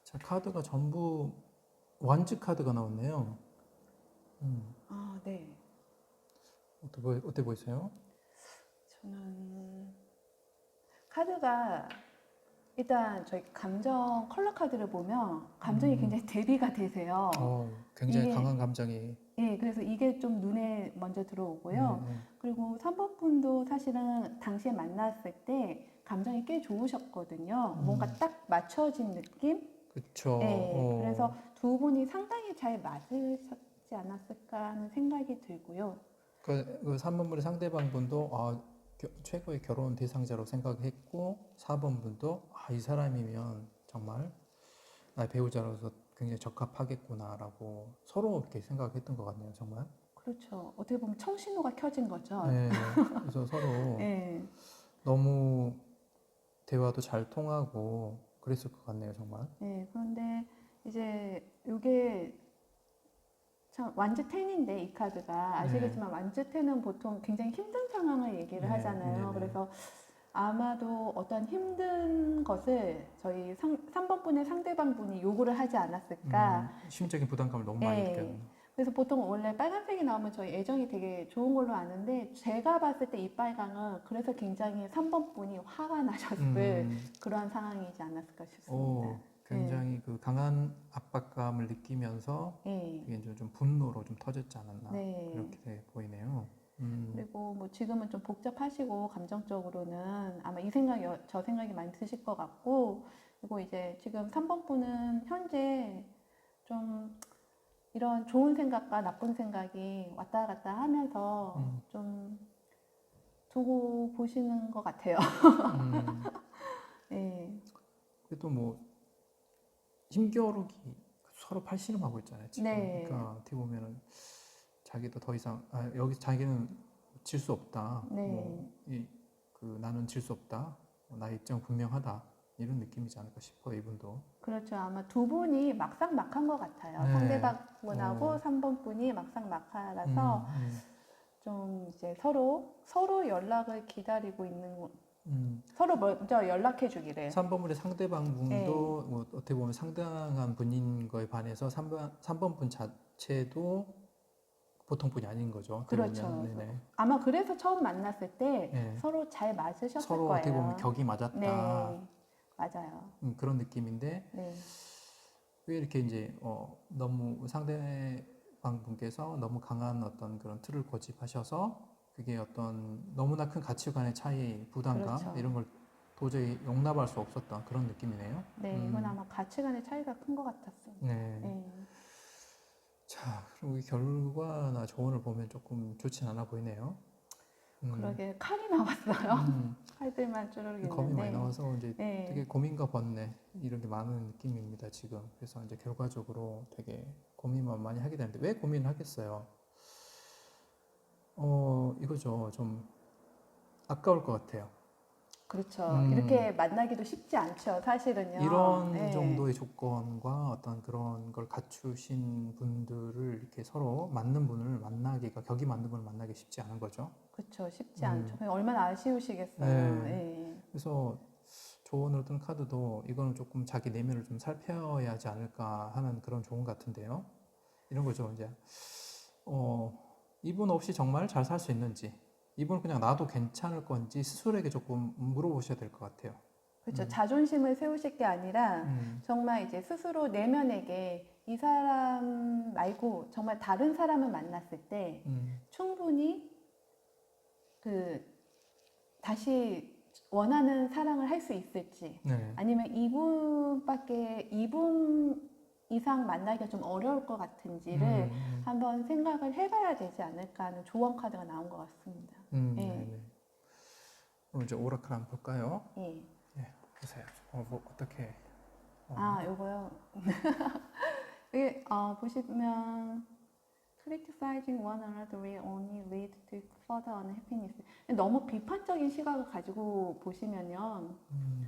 자, 카드가 전부 완즈 카드가 나왔네요. 아, 네. 어때 보이세요? 저는 카드가 일단 저희 감정 컬러 카드를 보면 감정이 굉장히 대비가 되세요. 굉장히 강한 감정이. 예, 그래서 이게 좀 눈에 먼저 들어오고요. 그리고 3번 분도 사실은 당시에 만났을 때 감정이 꽤 좋으셨거든요. 뭔가 딱 맞춰진 느낌? 그렇죠. 예, 그래서 두 분이 상당히 잘 맞으셨지 않았을까 하는 생각이 들고요. 그 3번 분의 상대방 분도 최고의 결혼 대상자로 생각했고 4번 분도 이 사람이면 정말 나의 배우자로서 굉장히 적합하겠구나라고 서로 이렇게 생각했던 것 같네요, 정말. 그렇죠. 어떻게 보면 청신호가 켜진 거죠. 네, 그래서 서로 예. 너무 대화도 잘 통하고 그랬을 것 같네요, 정말. 네, 그런데 이제 이게 참 완즈 10인데 이 카드가 아시겠지만 완즈 10은 보통 굉장히 힘든 상황을 얘기를 하잖아요. 그래서 아마도 어떤 힘든 것을 저희 3번 분의 상대방 분이 요구를 하지 않았을까. 심적인 부담감을 너무 많이 느꼈네요. 그래서 보통 원래 빨간색이 나오면 저희 애정이 되게 좋은 걸로 아는데 제가 봤을 때 이 빨강은 그래서 굉장히 3번 분이 화가 나셨을 그러한 상황이지 않았을까 싶습니다. 굉장히 그 강한 압박감을 느끼면서 이게 좀 분노로 좀 터졌지 않았나 그렇게 보이네요. 그리고 뭐 지금은 좀 복잡하시고 감정적으로는 아마 이 생각이 저 생각이 많이 드실 것 같고 그리고 이제 지금 3번 분은 현재 좀 이런 좋은 생각과 나쁜 생각이 왔다 갔다 하면서 좀 두고 보시는 것 같아요. 네. 그래도 뭐 힘겨루기 서로 팔씨름하고 있잖아요. 지금. 네. 그러니까 어떻게 보면은 자기도 더 이상 여기 자기는 질 수 없다. 나는 질 수 없다. 나의 입장 분명하다. 이런 느낌이지 않을까 싶어요. 이분도. 그렇죠. 아마 두 분이 막상막한 것 같아요. 상대방 분하고 3번 분이 막상막하라서 좀 이제 서로 연락을 기다리고 있는 서로 먼저 연락해 주기를. 3번분의 상대방 분도 네. 뭐 어떻게 보면 상당한 분인 거에 반해서 3번 분 자체도 보통 분이 아닌 거죠. 어떻게 그렇죠. 보면. 네네. 아마 그래서 처음 만났을 때 네. 서로 잘 맞으셨을 서로 거예요. 어떻게 보면 격이 맞았다. 네, 맞아요. 그런 느낌인데 네, 왜 이렇게 이제 너무 상대방 분께서 너무 강한 어떤 그런 틀을 고집하셔서 그게 어떤 너무나 큰 가치관의 차이, 부담감 그렇죠. 이런 걸 도저히 용납할 수 없었던 그런 느낌이네요. 네, 이건 아마 가치관의 차이가 큰 것 같았어요. 네. 네. 자, 그리고 이 결과나 조언을 보면 조금 좋진 않아 보이네요. 그러게 칼이 나왔어요. 칼들만 쭈르륵 겁이 많이 있는데. 나와서 이제 네. 되게 고민과 번뇌 이런 게 많은 느낌입니다, 지금. 그래서 이제 결과적으로 되게 고민만 많이 하게 되는데 왜 고민을 하겠어요? 이거죠. 좀 아까울 것 같아요. 그렇죠. 이렇게 만나기도 쉽지 않죠, 사실은요. 이런 네. 정도의 조건과 어떤 그런 걸 갖추신 분들을 이렇게 서로 맞는 분을 만나기가, 격이 맞는 분을 만나기 쉽지 않은 거죠. 그렇죠. 쉽지 않죠. 얼마나 아쉬우시겠어요. 네. 네. 그래서 조언을 든 카드도 이거는 조금 자기 내면을 좀 살펴야 하지 않을까 하는 그런 조언 같은데요. 이런 거죠. 이제 이분 없이 정말 잘 살 수 있는지, 이분 그냥 놔도 괜찮을 건지 스스로에게 조금 물어보셔야 될 것 같아요. 그렇죠. 자존심을 세우실 게 아니라 정말 이제 스스로 내면에게 이 사람 말고 정말 다른 사람을 만났을 때 충분히 그 다시 원하는 사랑을 할 수 있을지, 네. 아니면 이분 이상 만나기가 좀 어려울 것 같은지를 한번 생각을 해봐야 되지 않을까 하는 조언 카드가 나온 것 같습니다. 네. 그럼 이제 오라클 한번 볼까요? 예. 네, 보세요. 뭐 어떻게? 요거요. 여기 보시면 criticizing one another will only lead to further unhappiness. 너무 비판적인 시각을 가지고 보시면요,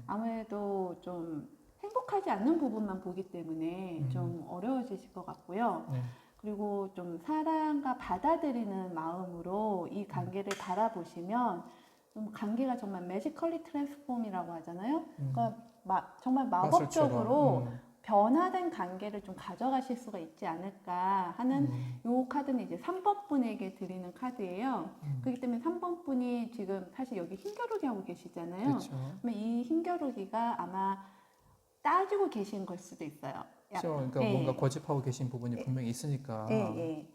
아무래도 좀 행복하지 않는 부분만 보기 때문에 좀 어려워지실 것 같고요. 네. 그리고 좀 사랑과 받아들이는 마음으로 이 관계를 바라보시면 좀 관계가 정말 매지컬리 트랜스폼이라고 하잖아요. 그러니까 정말 마법적으로 변화된 관계를 좀 가져가실 수가 있지 않을까 하는 요 카드는 이제 3번 분에게 드리는 카드예요. 그렇기 때문에 3번 분이 지금 사실 여기 힘겨루기 하고 계시잖아요. 그렇죠. 그러면 이 힘겨루기가 아마 따지고 계신 걸 수도 있어요. 그렇죠. 그러니까 뭔가 고집하고 계신 부분이 분명히 있으니까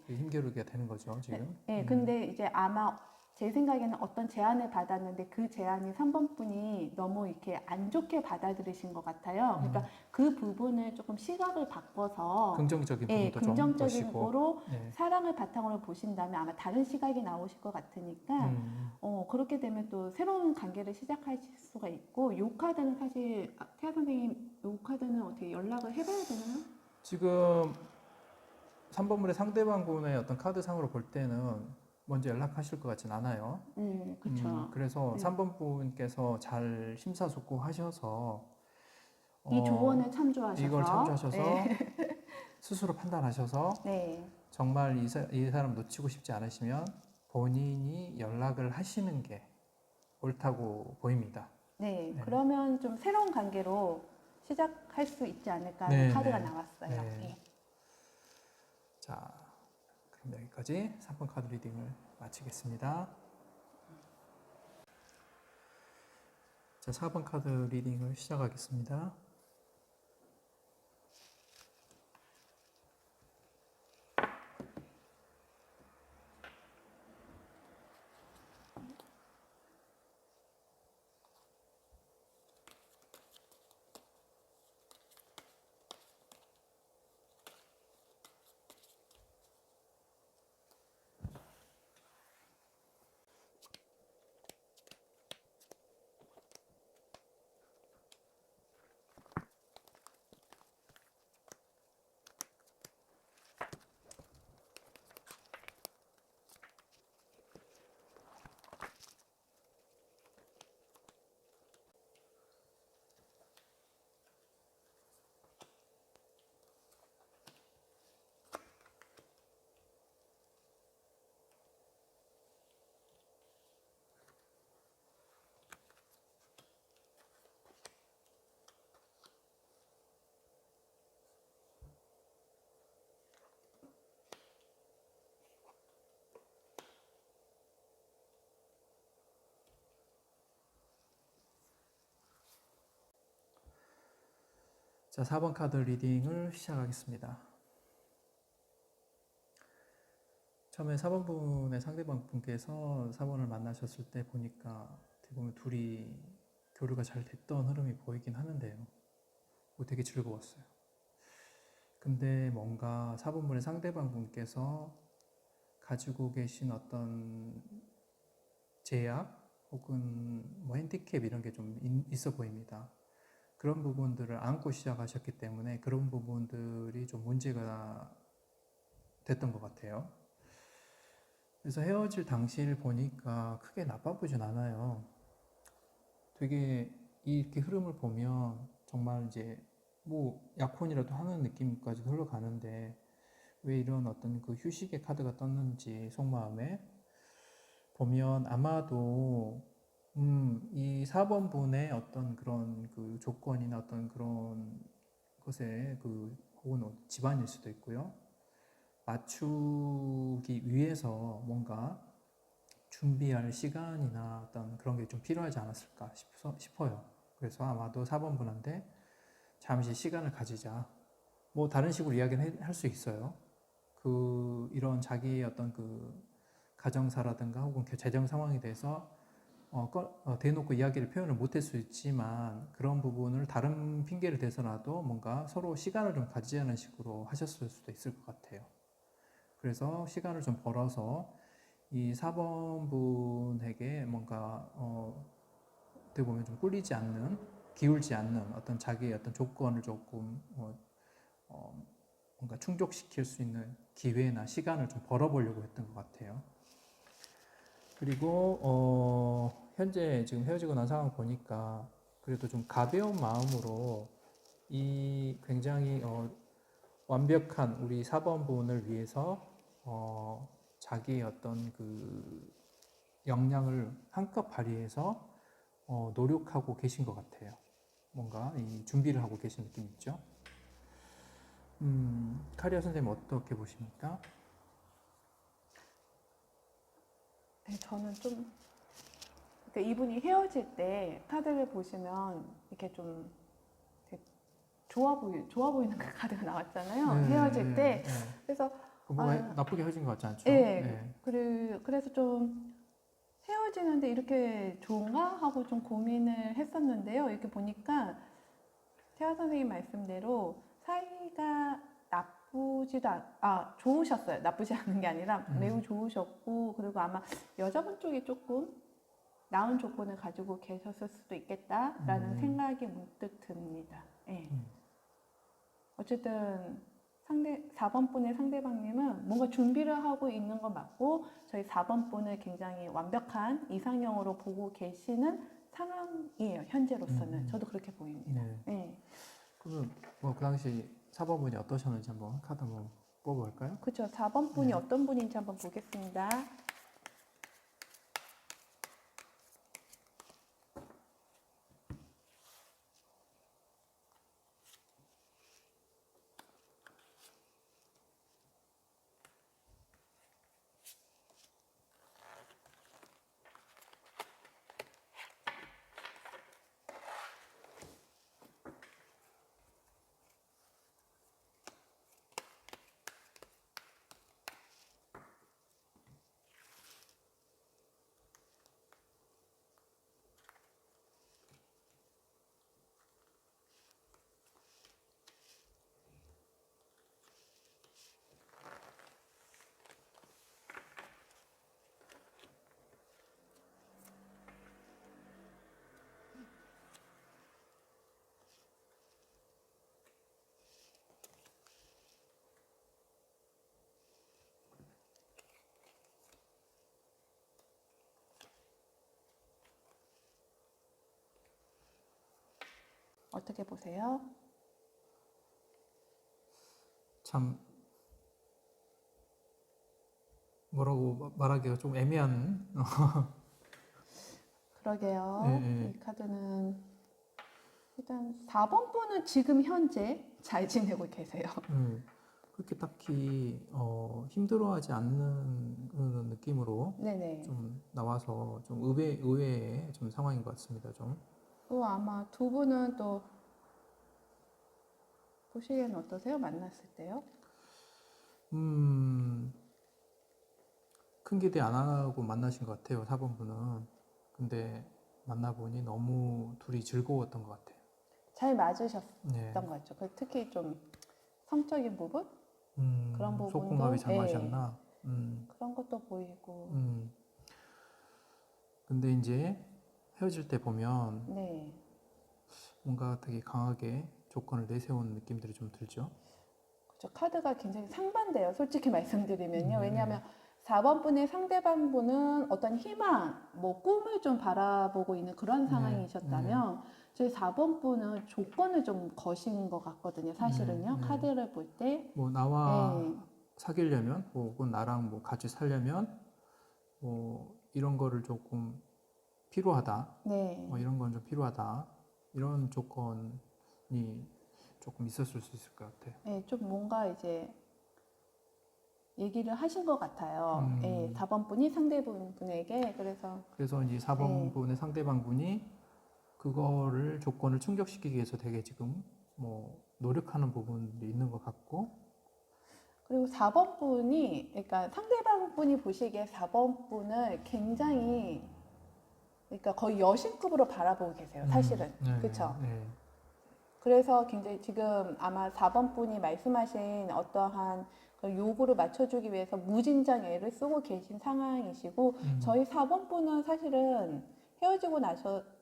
힘겨루기가 되는 거죠, 지금. 근데 이제 아마 제 생각에는 어떤 제안을 받았는데 그 제안이 3번 분이 너무 이렇게 안 좋게 받아들이신 것 같아요. 그러니까 그 부분을 조금 시각을 바꿔서 긍정적인 부분도 좀 긍정적인 보시고. 거로 사랑을 바탕으로 보신다면 아마 다른 시각이 나오실 것 같으니까 그렇게 되면 또 새로운 관계를 시작하실 수가 있고, 요 카드는 사실 태아 선생님 요 카드는 어떻게 연락을 해봐야 되나요? 지금 3번물의 상대방 분의 어떤 카드상으로 볼 때는 먼저 연락하실 것 같진 않아요. 그렇죠. 그래서 3번 분께서 잘 심사숙고하셔서 이 조언을 참조하셔서 이걸 참조하셔서 스스로 판단하셔서 정말 이 사람 놓치고 싶지 않으시면 본인이 연락을 하시는 게 옳다고 보입니다. 그러면 좀 새로운 관계로 시작할 수 있지 않을까 하는 카드가 나왔어요. 자, 그럼 여기까지 3번 카드 리딩을 마치겠습니다. 자, 4번 카드 리딩을 시작하겠습니다. 자, 4번 카드 리딩을 시작하겠습니다. 처음에 4번 분의 상대방 분께서 4번을 만나셨을 때 보니까 어떻게 보면 둘이 교류가 잘 됐던 흐름이 보이긴 하는데요. 되게 즐거웠어요. 근데 뭔가 4번 분의 상대방 분께서 가지고 계신 어떤 제약 혹은 뭐 핸디캡 이런 게 좀 있어 보입니다. 그런 부분들을 안고 시작하셨기 때문에 그런 부분들이 좀 문제가 됐던 것 같아요. 그래서 헤어질 당시를 보니까 크게 나빠보진 않아요. 되게 이렇게 흐름을 보면 정말 이제 뭐 약혼이라도 하는 느낌까지 흘러가는데 왜 이런 어떤 그 휴식의 카드가 떴는지 속마음에 보면 아마도 이 4번 분의 어떤 그런 그 조건이나 어떤 그런 것에 그 혹은 집안일 수도 있고요. 맞추기 위해서 뭔가 준비할 시간이나 어떤 그런 게 좀 필요하지 않았을까 싶어요. 그래서 아마도 4번 분한테 잠시 시간을 가지자. 뭐 다른 식으로 이야기는 할 수 있어요. 이런 자기의 어떤 그 가정사라든가 혹은 재정 상황에 대해서 대놓고 이야기를 표현을 못할 수 있지만 그런 부분을 다른 핑계를 대서라도 뭔가 서로 시간을 좀 가지자는 식으로 하셨을 수도 있을 것 같아요. 그래서 시간을 좀 벌어서 이 4번 분에게 뭔가 어떻게 보면 좀 꿀리지 않는, 기울지 않는 어떤 자기의 어떤 조건을 조금 뭔가 충족시킬 수 있는 기회나 시간을 좀 벌어보려고 했던 것 같아요. 그리고 현재 지금 헤어지고 난 상황 보니까 그래도 좀 가벼운 마음으로 이 굉장히 완벽한 우리 4번 분을 위해서 자기의 어떤 그 역량을 한껏 발휘해서 노력하고 계신 것 같아요. 뭔가 이 준비를 하고 계신 느낌 있죠? 카리아 선생님 어떻게 보십니까? 네, 저는 좀 그러니까 이분이 헤어질 때 카드를 보시면 이렇게 좀 되게 좋아 보이는 그 카드가 나왔잖아요. 헤어질 때. 그래서 뭔가 나쁘게 헤어진 것 같지 않죠? 네. 그래서 좀 헤어지는데 이렇게 좋은가 하고 좀 고민을 했었는데요. 이렇게 보니까 태화 선생님 말씀대로 사이가 좋으셨어요. 나쁘지 않은 게 아니라 매우 좋으셨고, 그리고 아마 여자분 쪽이 조금 나은 조건을 가지고 계셨을 수도 있겠다라는 생각이 문득 듭니다. 네. 어쨌든 4번 분의 상대방님은 뭔가 준비를 하고 있는 건 맞고 저희 4번 분을 굉장히 완벽한 이상형으로 보고 계시는 상황이에요. 현재로서는. 저도 그렇게 보입니다. 네. 네. 그러면 뭐 그 당시 4번 분이 어떠셨는지 한번 카드 한번 뽑아볼까요? 그렇죠. 4번 분이 어떤 분인지 한번 보겠습니다. 어떻게 보세요? 참 뭐라고 말하기가 좀 애매한 그러게요. 이 카드는 일단 4번 분은 지금 현재 잘 지내고 계세요. 그렇게 딱히 힘들어하지 않는 그런 느낌으로 네네. 좀 나와서 좀 의외의 좀 상황인 것 같습니다. 좀. 또 아마 두 분은 또 보시기에는 어떠세요? 만났을 때요? 큰 기대 안 하고 만나신 것 같아요, 4번분은. 근데 만나보니 너무 둘이 즐거웠던 것 같아요. 잘 맞으셨던 네. 것 같죠. 특히 좀 성적인 부분? 그런 부분도 소궁합이 잘 예, 맞으셨나? 그런 것도 보이고 근데 이제 헤어질 때 보면 네. 뭔가 되게 강하게 조건을 내세운 느낌들이 좀 들죠. 그렇죠. 카드가 굉장히 상반돼요. 솔직히 말씀드리면요. 네. 왜냐하면 4번 분의 상대방 분은 어떤 희망, 뭐 꿈을 좀 바라보고 있는 그런 네. 상황이셨다면 저희 4번 분은 조건을 좀 거신 것 같거든요. 사실은요. 네. 카드를 볼 때. 뭐 나와 네. 사귀려면 혹은 나랑 뭐 같이 살려면 뭐 이런 거를 조금 필요하다. 네. 뭐 이런 건 좀 필요하다. 이런 조건이 조금 있었을 수 있을 것 같아요. 네, 좀 뭔가 이제 얘기를 하신 것 같아요. 예, 4번 분이 상대분 분에게 그래서 이제 4번 분의 상대방 분이 그거를 조건을 충족시키기 위해서 되게 지금 뭐 노력하는 부분이 있는 것 같고 그리고 4번 분이 그러니까 상대방 분이 보시기에 4번 분을 굉장히 그러니까 거의 여신급으로 바라보고 계세요. 사실은. 그렇죠? 네. 그래서 굉장히 지금 아마 4번 분이 말씀하신 어떠한 그 요구를 맞춰주기 위해서 무진장 애를 쓰고 계신 상황이시고 저희 4번 분은 사실은 헤어지고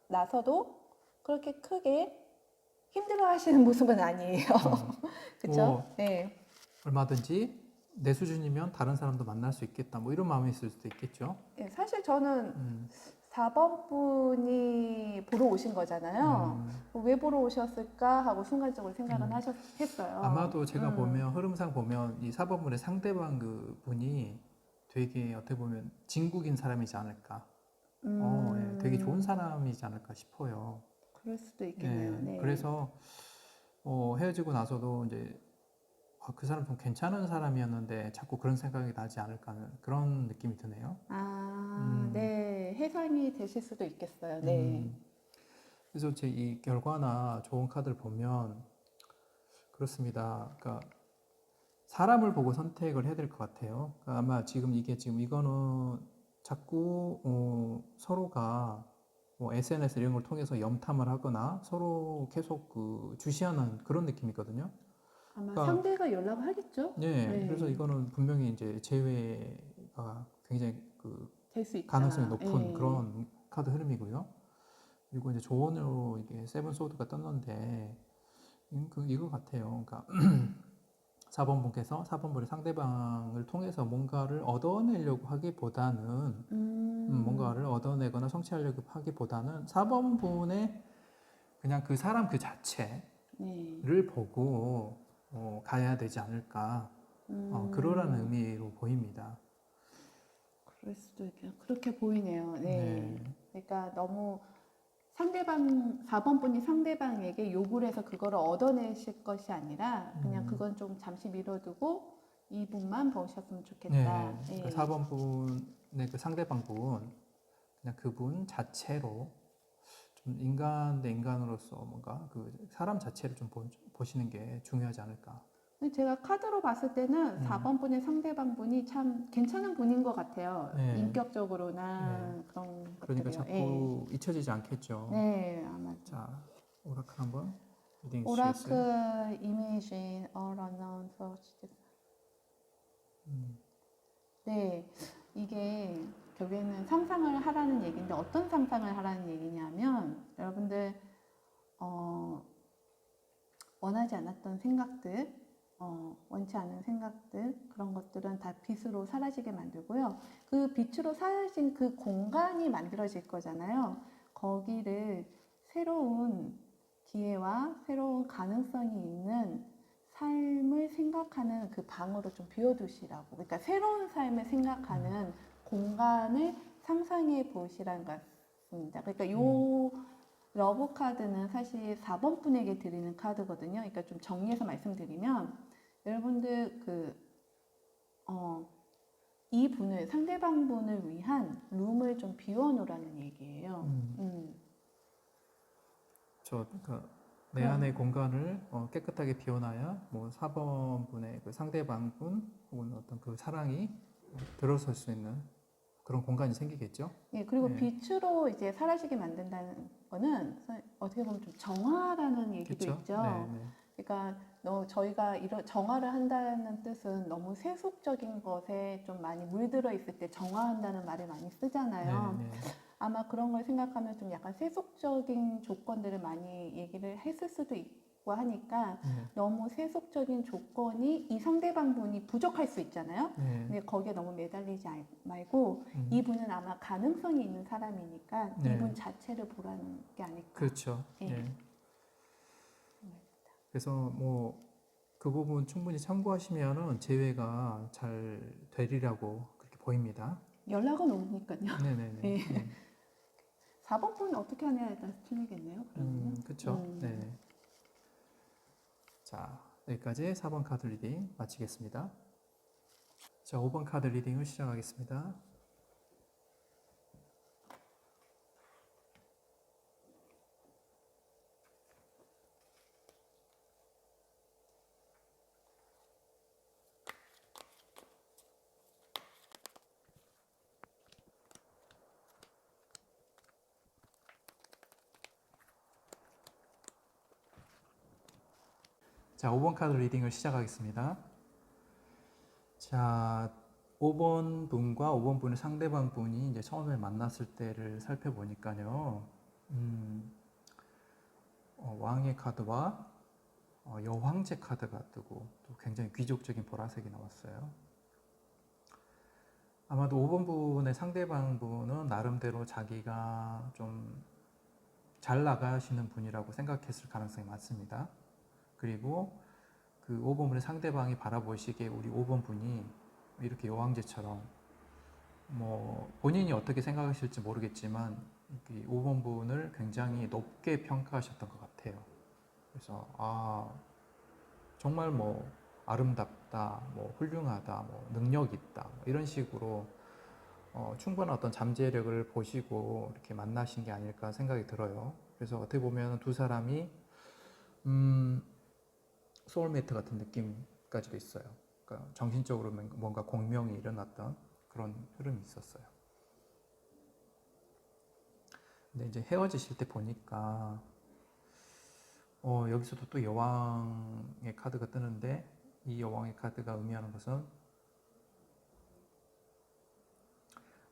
나서도 그렇게 크게 힘들어 하시는 모습은 아니에요. 그쵸? 뭐 네. 얼마든지 내 수준이면 다른 사람도 만날 수 있겠다. 뭐 이런 마음이 있을 수도 있겠죠. 네, 사실 저는 4번 분이 보러 오신 거잖아요. 왜 보러 오셨을까 하고 순간적으로 생각은 했어요. 아마도 제가 보면 흐름상 보면 이 4번분의 상대방 그 분이 되게 어떻게 보면 진국인 사람이지 않을까. 예, 되게 좋은 사람이지 않을까 싶어요. 그럴 수도 있겠네요. 예, 네. 그래서 헤어지고 나서도 이제 그 사람 좀 괜찮은 사람이었는데 자꾸 그런 생각이 나지 않을까 하는 그런 느낌이 드네요. 네. 해상이 되실 수도 있겠어요. 네. 그래서 제 이 결과나 좋은 카드를 보면 그렇습니다. 그러니까 사람을 보고 선택을 해야 될 것 같아요. 그러니까 아마 지금 이거는 자꾸 서로가 뭐 SNS 이런 걸 통해서 염탐을 하거나 서로 계속 그 주시하는 그런 느낌이거든요. 아마 그러니까 상대가 연락을 하겠죠? 네, 그래서 이거는 분명히 이제 재회가 굉장히 그 될 수 있다. 가능성이 높은 그런 카드 흐름이고요. 그리고 이제 조언으로 이게 세븐 소드가 떴는데 이거 같아요. 그러니까 4번 분께서 4번 분의 상대방을 통해서 뭔가를 얻어내려고 하기보다는 뭔가를 얻어내거나 성취하려고 하기보다는 4번 분의 그냥 그 사람 그 자체를 보고 가야 되지 않을까 그러라는 의미로 보입니다. 그럴 수도 있겠네요. 그렇게 보이네요. 네. 그러니까 너무 4번 분이 상대방에게 요구를 해서 그거를 얻어내실 것이 아니라 그냥 그건 좀 잠시 미뤄두고 2분만 보셨으면 좋겠다. 네. 그 4번 분의 그 상대방 분 그냥 그분 자체로 좀 인간 대 인간으로서 뭔가 그 사람 자체를 좀 보시는 게 중요하지 않을까. 근데 제가 카드로 봤을 때는 4번 분의 상대방 분이 참 괜찮은 분인 것 같아요. 인격적으로나 그런 그러니까 것들이요. 자꾸 잊혀지지 않겠죠. 네, 아마. 자, 오라클 한번 리딩 주시겠어요? 오라클 이미진 all unknown sources. 네, 이게 결국에는 상상을 하라는 얘기인데 어떤 상상을 하라는 얘기냐면 여러분들 원하지 않았던 생각들, 원치 않은 생각들 그런 것들은 다 빛으로 사라지게 만들고요. 그 빛으로 사라진 그 공간이 만들어질 거잖아요. 거기를 새로운 기회와 새로운 가능성이 있는 삶을 생각하는 그 방으로 좀 비워두시라고. 그러니까 새로운 삶을 생각하는 공간을 상상해 보시라는 것 같습니다. 그러니까 요 러브 카드는 사실 4번 분에게 드리는 카드거든요. 그러니까 좀 정리해서 말씀드리면 여러분들 이 분을 상대방 분을 위한 룸을 좀 비워놓으라는 얘기예요. 저 그러니까 내 안의 공간을 깨끗하게 비워놔야 뭐 4번 분의 그 상대방분 혹은 어떤 그 사랑이 들어설 수 있는 그런 공간이 생기겠죠. 예, 그리고 네. 빛으로 이제 사라지게 만든다는 거는 어떻게 보면 좀 정화라는 얘기도 그쵸? 있죠. 네, 네. 그러니까 저희가 이런 정화를 한다는 뜻은 너무 세속적인 것에 좀 많이 물들어 있을 때 정화한다는 말을 많이 쓰잖아요. 네, 네. 아마 그런 걸 생각하면 좀 약간 세속적인 조건들을 많이 얘기를 했을 수도 있고 하니까 네. 너무 세속적인 조건이 이 상대방 분이 부족할 수 있잖아요. 네. 근데 거기에 너무 매달리지 말고 이분은 아마 가능성이 있는 사람이니까 네. 이분 자체를 보라는 게 아닐까. 그렇죠. 예. 네. 그래서 뭐 그 부분 충분히 참고하시면은 재회가 잘 되리라고 그렇게 보입니다. 연락은 오니까요. 네네네. 예. 네. 4번 분은 어떻게 하냐에 따라서 틀리겠네요. 그러면. 그렇죠. 네. 자, 여기까지 4번 카드 리딩 마치겠습니다. 자, 5번 카드 리딩을 시작하겠습니다. 자, 5번 카드 리딩을 시작하겠습니다. 자, 5번 분과 5번 분의 상대방 분이 이제 처음에 만났을 때를 살펴보니까요. 왕의 카드와 여황제 카드가 뜨고 또 굉장히 귀족적인 보라색이 나왔어요. 아마도 5번 분의 상대방 분은 나름대로 자기가 좀 잘 나가시는 분이라고 생각했을 가능성이 많습니다. 그리고 그 5번 분의 상대방이 바라보시기에 우리 5번 분이 이렇게 여왕제처럼 뭐 본인이 어떻게 생각하실지 모르겠지만 5번 분을 굉장히 높게 평가하셨던 것 같아요. 그래서 정말 뭐 아름답다, 뭐 훌륭하다, 뭐 능력 있다 뭐 이런 식으로 충분한 어떤 잠재력을 보시고 이렇게 만나신 게 아닐까 생각이 들어요. 그래서 어떻게 보면 두 사람이 소울메이트 같은 느낌까지도 있어요. 그러니까 정신적으로 뭔가 공명이 일어났던 그런 흐름이 있었어요. 근데 이제 헤어지실 때 보니까 여기서도 또 여왕의 카드가 뜨는데 이 여왕의 카드가 의미하는 것은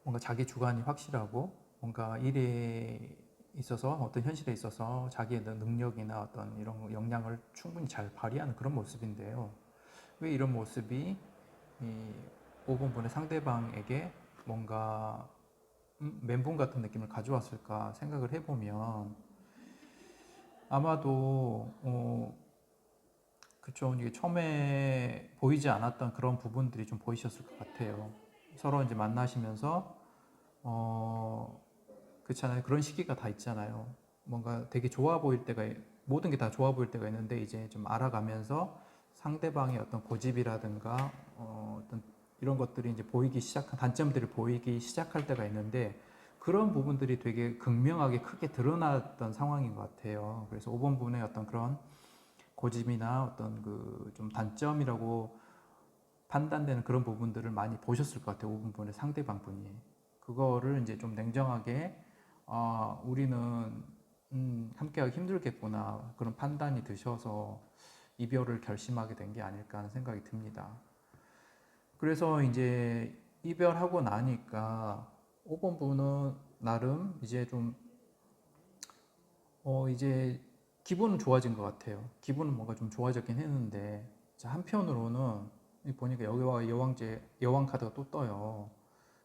뭔가 자기 주관이 확실하고 뭔가 일에 있어서 어떤 현실에 있어서 자기의 능력이나 어떤 이런 역량을 충분히 잘 발휘하는 그런 모습인데요. 왜 이런 모습이 이 5번 분의 상대방에게 뭔가 멘붕 같은 느낌을 가져왔을까 생각을 해보면 아마도 그쵸, 이게 처음에 보이지 않았던 그런 부분들이 좀 보이셨을 것 같아요. 서로 이제 만나시면서 그렇잖아요. 그런 시기가 다 있잖아요. 뭔가 되게 좋아 보일 때가 모든 게 다 좋아 보일 때가 있는데 이제 좀 알아가면서 상대방의 어떤 고집이라든가 어떤 이런 것들이 이제 보이기 시작한 단점들이 보이기 시작할 때가 있는데 그런 부분들이 되게 극명하게 크게 드러났던 상황인 것 같아요. 그래서 5번 분의 어떤 그런 고집이나 어떤 그 좀 단점이라고 판단되는 그런 부분들을 많이 보셨을 것 같아요. 5번 분의 상대방 분이. 그거를 이제 좀 냉정하게 우리는 함께하기 힘들겠구나 그런 판단이 드셔서 이별을 결심하게 된 게 아닐까 하는 생각이 듭니다. 그래서 이제 이별하고 나니까 5번 분은 나름 이제 좀 이제 기분은 좋아진 것 같아요. 기분은 뭔가 좀 좋아졌긴 했는데 한편으로는 보니까 여기와 여왕 카드가 또 떠요.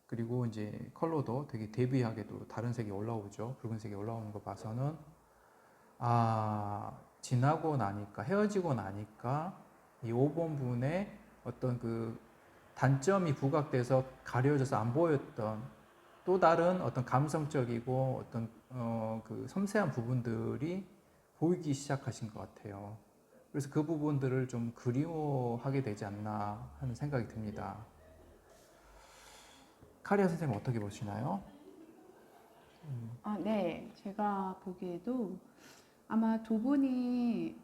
그리고 이제 컬러도 되게 대비하게도 다른 색이 올라오죠. 붉은색이 올라오는 거 봐서는 지나고 나니까 헤어지고 나니까 이 5번 분의 어떤 그 단점이 부각돼서 가려져서 안 보였던 또 다른 어떤 감성적이고 어떤 그 섬세한 부분들이 보이기 시작하신 것 같아요. 그래서 그 부분들을 좀 그리워하게 되지 않나 하는 생각이 듭니다. 카리아 선생님 어떻게 보시나요? 네. 제가 보기에도 아마 두 분이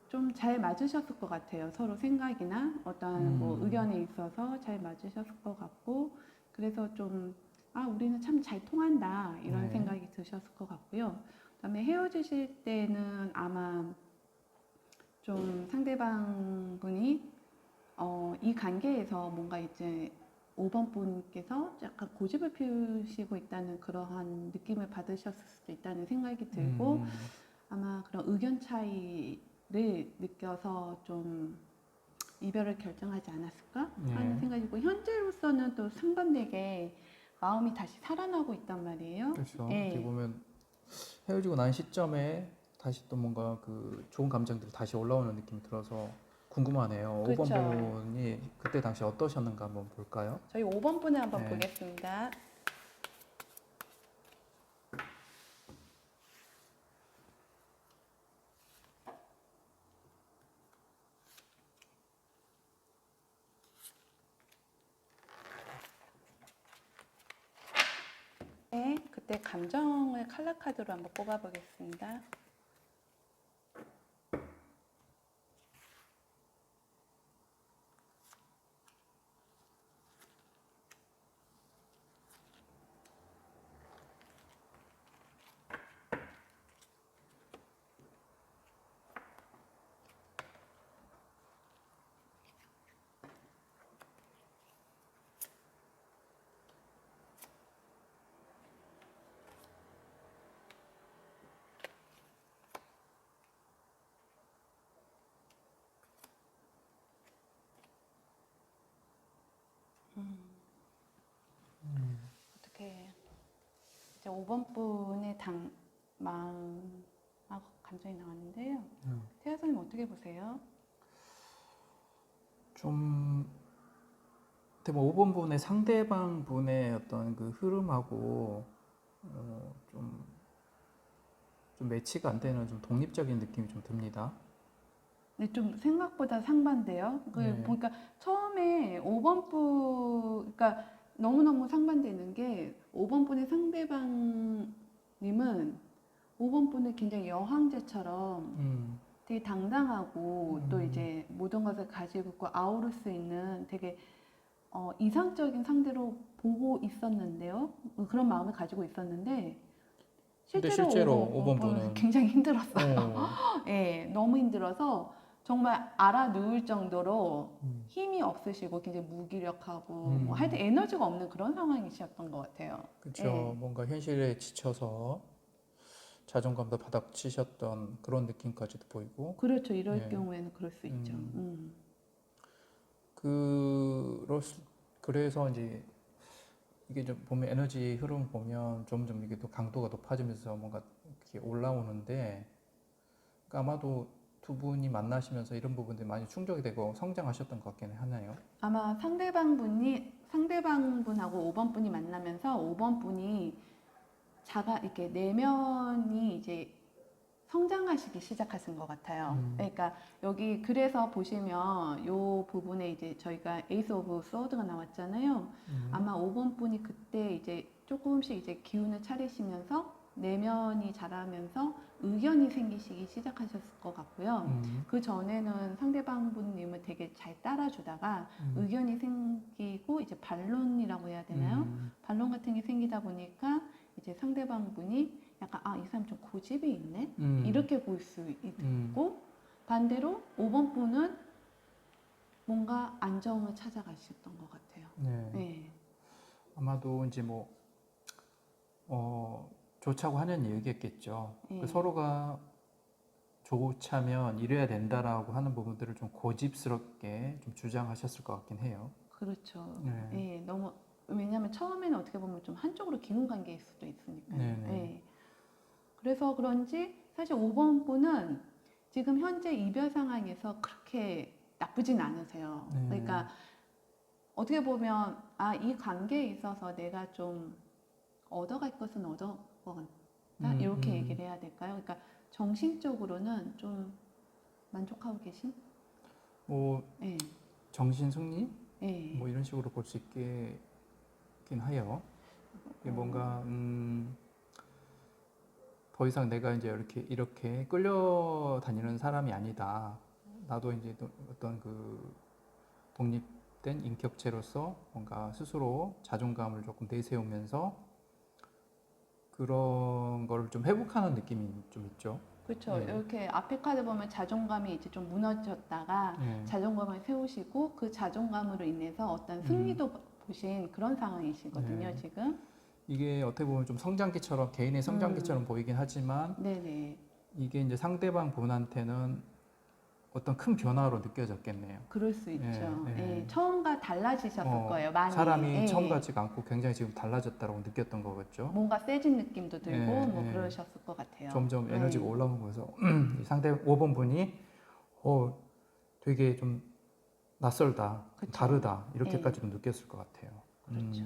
좀 잘 맞으셨을 것 같아요. 서로 생각이나 어떤 뭐 의견에 있어서 잘 맞으셨을 것 같고, 그래서 좀, 아, 우리는 참 잘 통한다, 이런 네. 생각이 드셨을 것 같고요. 그다음에 헤어지실 때는 아마 좀 상대방 분이 이 관계에서 뭔가 이제 5번 분께서 약간 고집을 피우시고 있다는 그러한 느낌을 받으셨을 수도 있다는 생각이 들고, 아마 그런 의견 차이를 느껴서 좀 이별을 결정하지 않았을까 하는 네. 생각이고, 현재로서는 또 상반되게 마음이 다시 살아나고 있단 말이에요. 그렇죠. 어떻게 예. 보면 헤어지고 난 시점에 다시 또 뭔가 그 좋은 감정들이 다시 올라오는 느낌이 들어서 궁금하네요. 5번 그렇죠. 분이 그때 당시 어떠셨는가 한번 볼까요? 저희 5번 분을 한번 네. 보겠습니다. 네, 그때 감정을 칼라 카드로 한번 뽑아보겠습니다. 어떻게 이제 5번 분의 마음하고 감정이 나왔는데요. 태아 선생님 어떻게 보세요? 좀 근데 뭐 5번 분의 상대방 분의 어떤 그 흐름하고 좀 매치가 안 되는 좀 독립적인 느낌이 좀 듭니다. 근데 좀 생각보다 상반돼요. 네. 보니까 처음에 5번 분, 그러니까 너무너무 상반되는 게 5번 분의 상대방님은 5번 분을 굉장히 여황제처럼 되게 당당하고 또 이제 모든 것을 가지고 있고 아우를 수 있는 되게 이상적인 상대로 보고 있었는데요. 그런 마음을 가지고 있었는데 근데 실제로 실제로 5번 5번 분은 분은 굉장히 힘들었어요. 예, 너무 힘들어서 정말 알아 누울 정도로 힘이 없으시고 굉장히 무기력하고 뭐 하여튼 에너지가 없는 그런 상황이셨던 것 같아요. 그렇죠. 예, 뭔가 현실에 지쳐서 자존감도 바닥치셨던 그런 느낌까지도 보이고. 그렇죠. 이럴 예. 경우에는 그럴 수 있죠. 그럴 수, 그래서 이제 이게 좀 보면 에너지 흐름 보면 점점 이게 또 강도가 높아지면서 뭔가 이렇게 올라오는데 그러니까 아마도 두 분이 만나시면서 이런 부분들이 많이 충족이 되고 성장하셨던 것 같긴 하네요. 아마 상대방 분하고 5번 분이 만나면서 5번 분이 이렇게 내면이 이제 성장하시기 시작하신 것 같아요. 그러니까 여기 그래서 보시면 요 부분에 이제 저희가 에이스 오브 소드가 나왔잖아요. 아마 5번 분이 그때 이제 조금씩 이제 기운을 차리시면서 내면이 자라면서 의견이 생기시기 시작하셨을 것 같고요. 그 전에는 상대방 분님을 되게 잘 따라주다가 의견이 생기고 이제 반론이라고 해야 되나요? 반론 같은 게 생기다 보니까 이제 상대방 분이 약간 이 사람 좀 고집이 있네? 이렇게 볼 수 있고 반대로 5번 분은 뭔가 안정을 찾아가셨던 것 같아요. 네. 네. 아마도 이제 뭐 좋자고 하는 얘기겠죠. 네. 서로가 좋자면 이래야 된다라고 하는 부분들을 좀 고집스럽게 좀 주장하셨을 것 같긴 해요. 그렇죠. 네. 네. 너무 왜냐하면 처음에는 어떻게 보면 좀 한쪽으로 기운 관계일 수도 있으니까요. 네네. 네. 그래서 그런지 사실 5번 분은 지금 현재 이별 상황에서 그렇게 나쁘진 않으세요. 네. 그러니까 어떻게 보면 이 관계에 있어서 내가 좀 얻어갈 것은 얻어먹었다 이렇게 얘기를 해야 될까요? 그러니까 정신적으로는 좀 만족하고 계신? 뭐 네, 정신 승리? 네. 뭐 이런 식으로 볼 수 있긴 해요. 이게 뭔가 더 이상 내가 이제 이렇게 끌려다니는 사람이 아니다. 나도 이제 어떤 그 독립된 인격체로서 뭔가 스스로 자존감을 조금 내세우면서 그런 거를 좀 회복하는 느낌이 좀 있죠. 그렇죠. 네. 이렇게 앞에 카드 보면 자존감이 이제 좀 무너졌다가 네. 자존감을 세우시고 그 자존감으로 인해서 어떤 승리도 보신 그런 상황이시거든요, 네. 지금. 이게 어떻게 보면 좀 성장기처럼 개인의 성장기처럼 보이긴 하지만 네네. 이게 이제 상대방 분한테는 어떤 큰 변화로 느껴졌겠네요. 그럴 수 있죠. 예. 예, 처음과 달라지셨을 거예요, 많이. 사람이 예. 처음 같지가 않고 굉장히 지금 달라졌다고 느꼈던 거겠죠. 뭔가 세진 느낌도 들고 예, 뭐 예. 그러셨을 것 같아요. 점점 에너지가 예. 올라오면서 이 상대 5번 분이 되게 좀 낯설다, 그쵸. 다르다 예. 이렇게까지 좀 느꼈을 것 같아요. 그렇죠.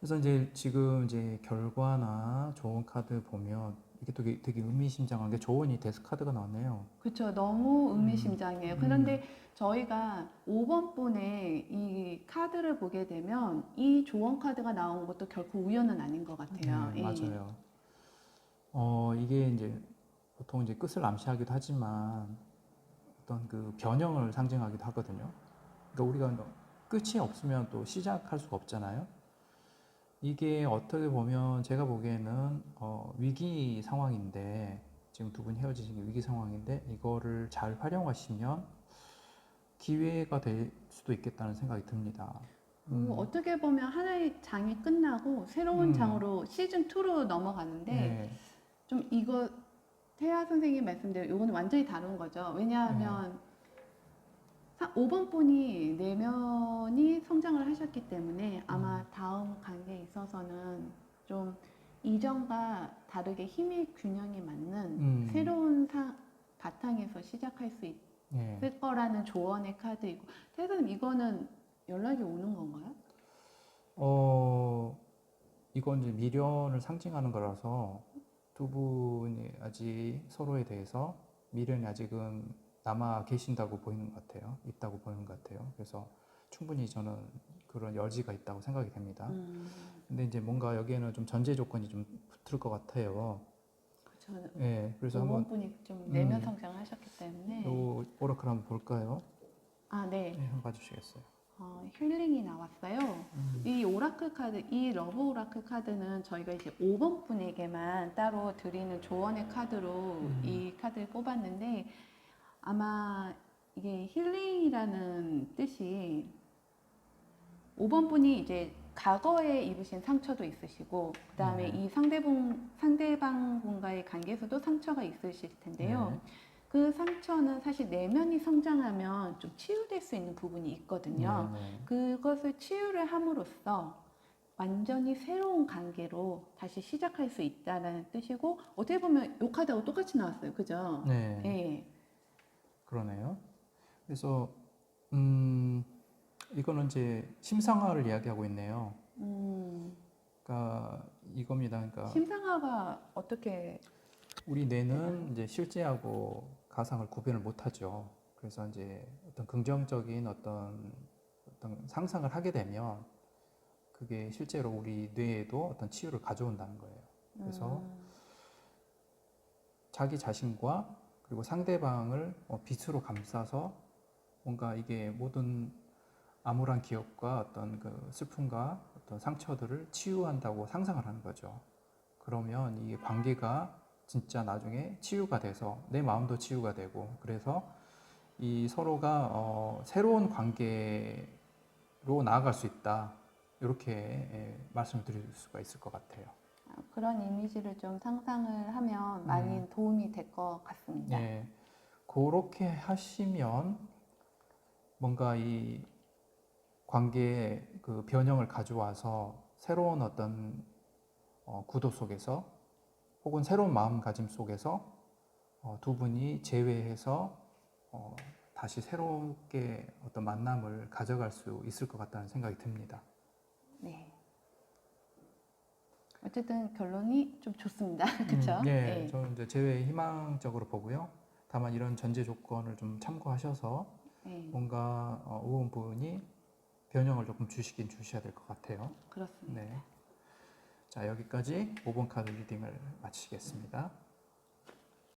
그래서 이제 지금 이제 결과나 조언 카드 보면 이게 되게 의미심장한 게 조언이 데스 카드가 나왔네요. 그렇죠. 너무 의미심장해요. 음. 그런데 저희가 5번 분의 이 카드를 보게 되면 이 조언 카드가 나온 것도 결코 우연은 아닌 것 같아요. 네, 예. 맞아요. 이게 이제 보통 이제 끝을 암시하기도 하지만 어떤 그 변형을 상징하기도 하거든요. 그러니까 우리가 끝이 없으면 또 시작할 수가 없잖아요. 이게 어떻게 보면 제가 보기에는 위기 상황인데 지금 두 분이 헤어지신 게 위기 상황인데 이거를 잘 활용하시면 기회가 될 수도 있겠다는 생각이 듭니다. 어떻게 보면 하나의 장이 끝나고 새로운 장으로 시즌 2로 넘어가는데 네. 좀 이거 태아 선생님 말씀대로 이거는 완전히 다른 거죠. 왜냐하면 5번 분이 내면이 성장을 하셨기 때문에 아마 다음 관계에 있어서는 좀 이전과 다르게 힘의 균형이 맞는 새로운 바탕에서 시작할 수 있을 거라는 조언의 카드이고, 태아 선생님 이거는 연락이 오는 건가요? 이건 이제 미련을 상징하는 거라서 두 분이 아직 서로에 대해서 미련이 아직은 남아 계신다고 보이는 것 같아요. 있다고 보이는 것 같아요. 그래서 충분히 저는 그런 여지가 있다고 생각이 됩니다. 근데 이제 뭔가 여기에는 좀 전제 조건이 좀 붙을 것 같아요. 그렇죠. 네, 그래서 5번 한번 분이 좀 내면 성장을 하셨기 때문에. 요 오라클 한번 볼까요? 네. 네, 한번 봐주시겠어요? 힐링이 나왔어요. 이 오라클 카드, 이 러브 오라클 카드는 저희가 이제 5번 분에게만 따로 드리는 조언의 카드로 이 카드를 뽑았는데, 아마 이게 힐링이라는 뜻이 5번 분이 이제 과거에 입으신 상처도 있으시고, 그 다음에 이 상대방 분과의 관계에서도 상처가 있으실 텐데요. 그 상처는 사실 내면이 성장하면 좀 치유될 수 있는 부분이 있거든요. 그것을 치유를 함으로써 완전히 새로운 관계로 다시 시작할 수 있다는 뜻이고, 어떻게 보면 이 카드하고 똑같이 나왔어요. 그죠? 네. 네. 그러네요. 그래서 이거는 이제 심상화를 이야기하고 있네요. 그러니까 이겁니다. 그러니까 심상화가 어떻게 우리 뇌는 이제 실제하고 가상을 구별을 못하죠. 그래서 이제 어떤 긍정적인 어떤 상상을 하게 되면 그게 실제로 우리 뇌에도 어떤 치유를 가져온다는 거예요. 그래서 자기 자신과 그리고 상대방을 빛으로 감싸서 뭔가 이게 모든 암울한 기억과 어떤 그 슬픔과 어떤 상처들을 치유한다고 상상을 하는 거죠. 그러면 이 관계가 진짜 나중에 치유가 돼서 내 마음도 치유가 되고, 그래서 이 서로가 새로운 관계로 나아갈 수 있다. 이렇게 말씀을 드릴 수가 있을 것 같아요. 그런 이미지를 좀 상상을 하면 많이 도움이 될 것 같습니다. 네, 그렇게 하시면 뭔가 이 관계의 그 변형을 가져와서 새로운 어떤 구도 속에서 혹은 새로운 마음가짐 속에서 두 분이 재회해서 다시 새롭게 어떤 만남을 가져갈 수 있을 것 같다는 생각이 듭니다. 네. 어쨌든 결론이 좀 좋습니다. 그렇죠? 네, 저는 이제 재회 희망적으로 보고요. 다만 이런 전제 조건을 좀 참고하셔서 뭔가 의원분이 변형을 조금 주시긴 주셔야 될 것 같아요. 그렇습니다. 네. 자, 여기까지 5번 카드 리딩을 마치겠습니다.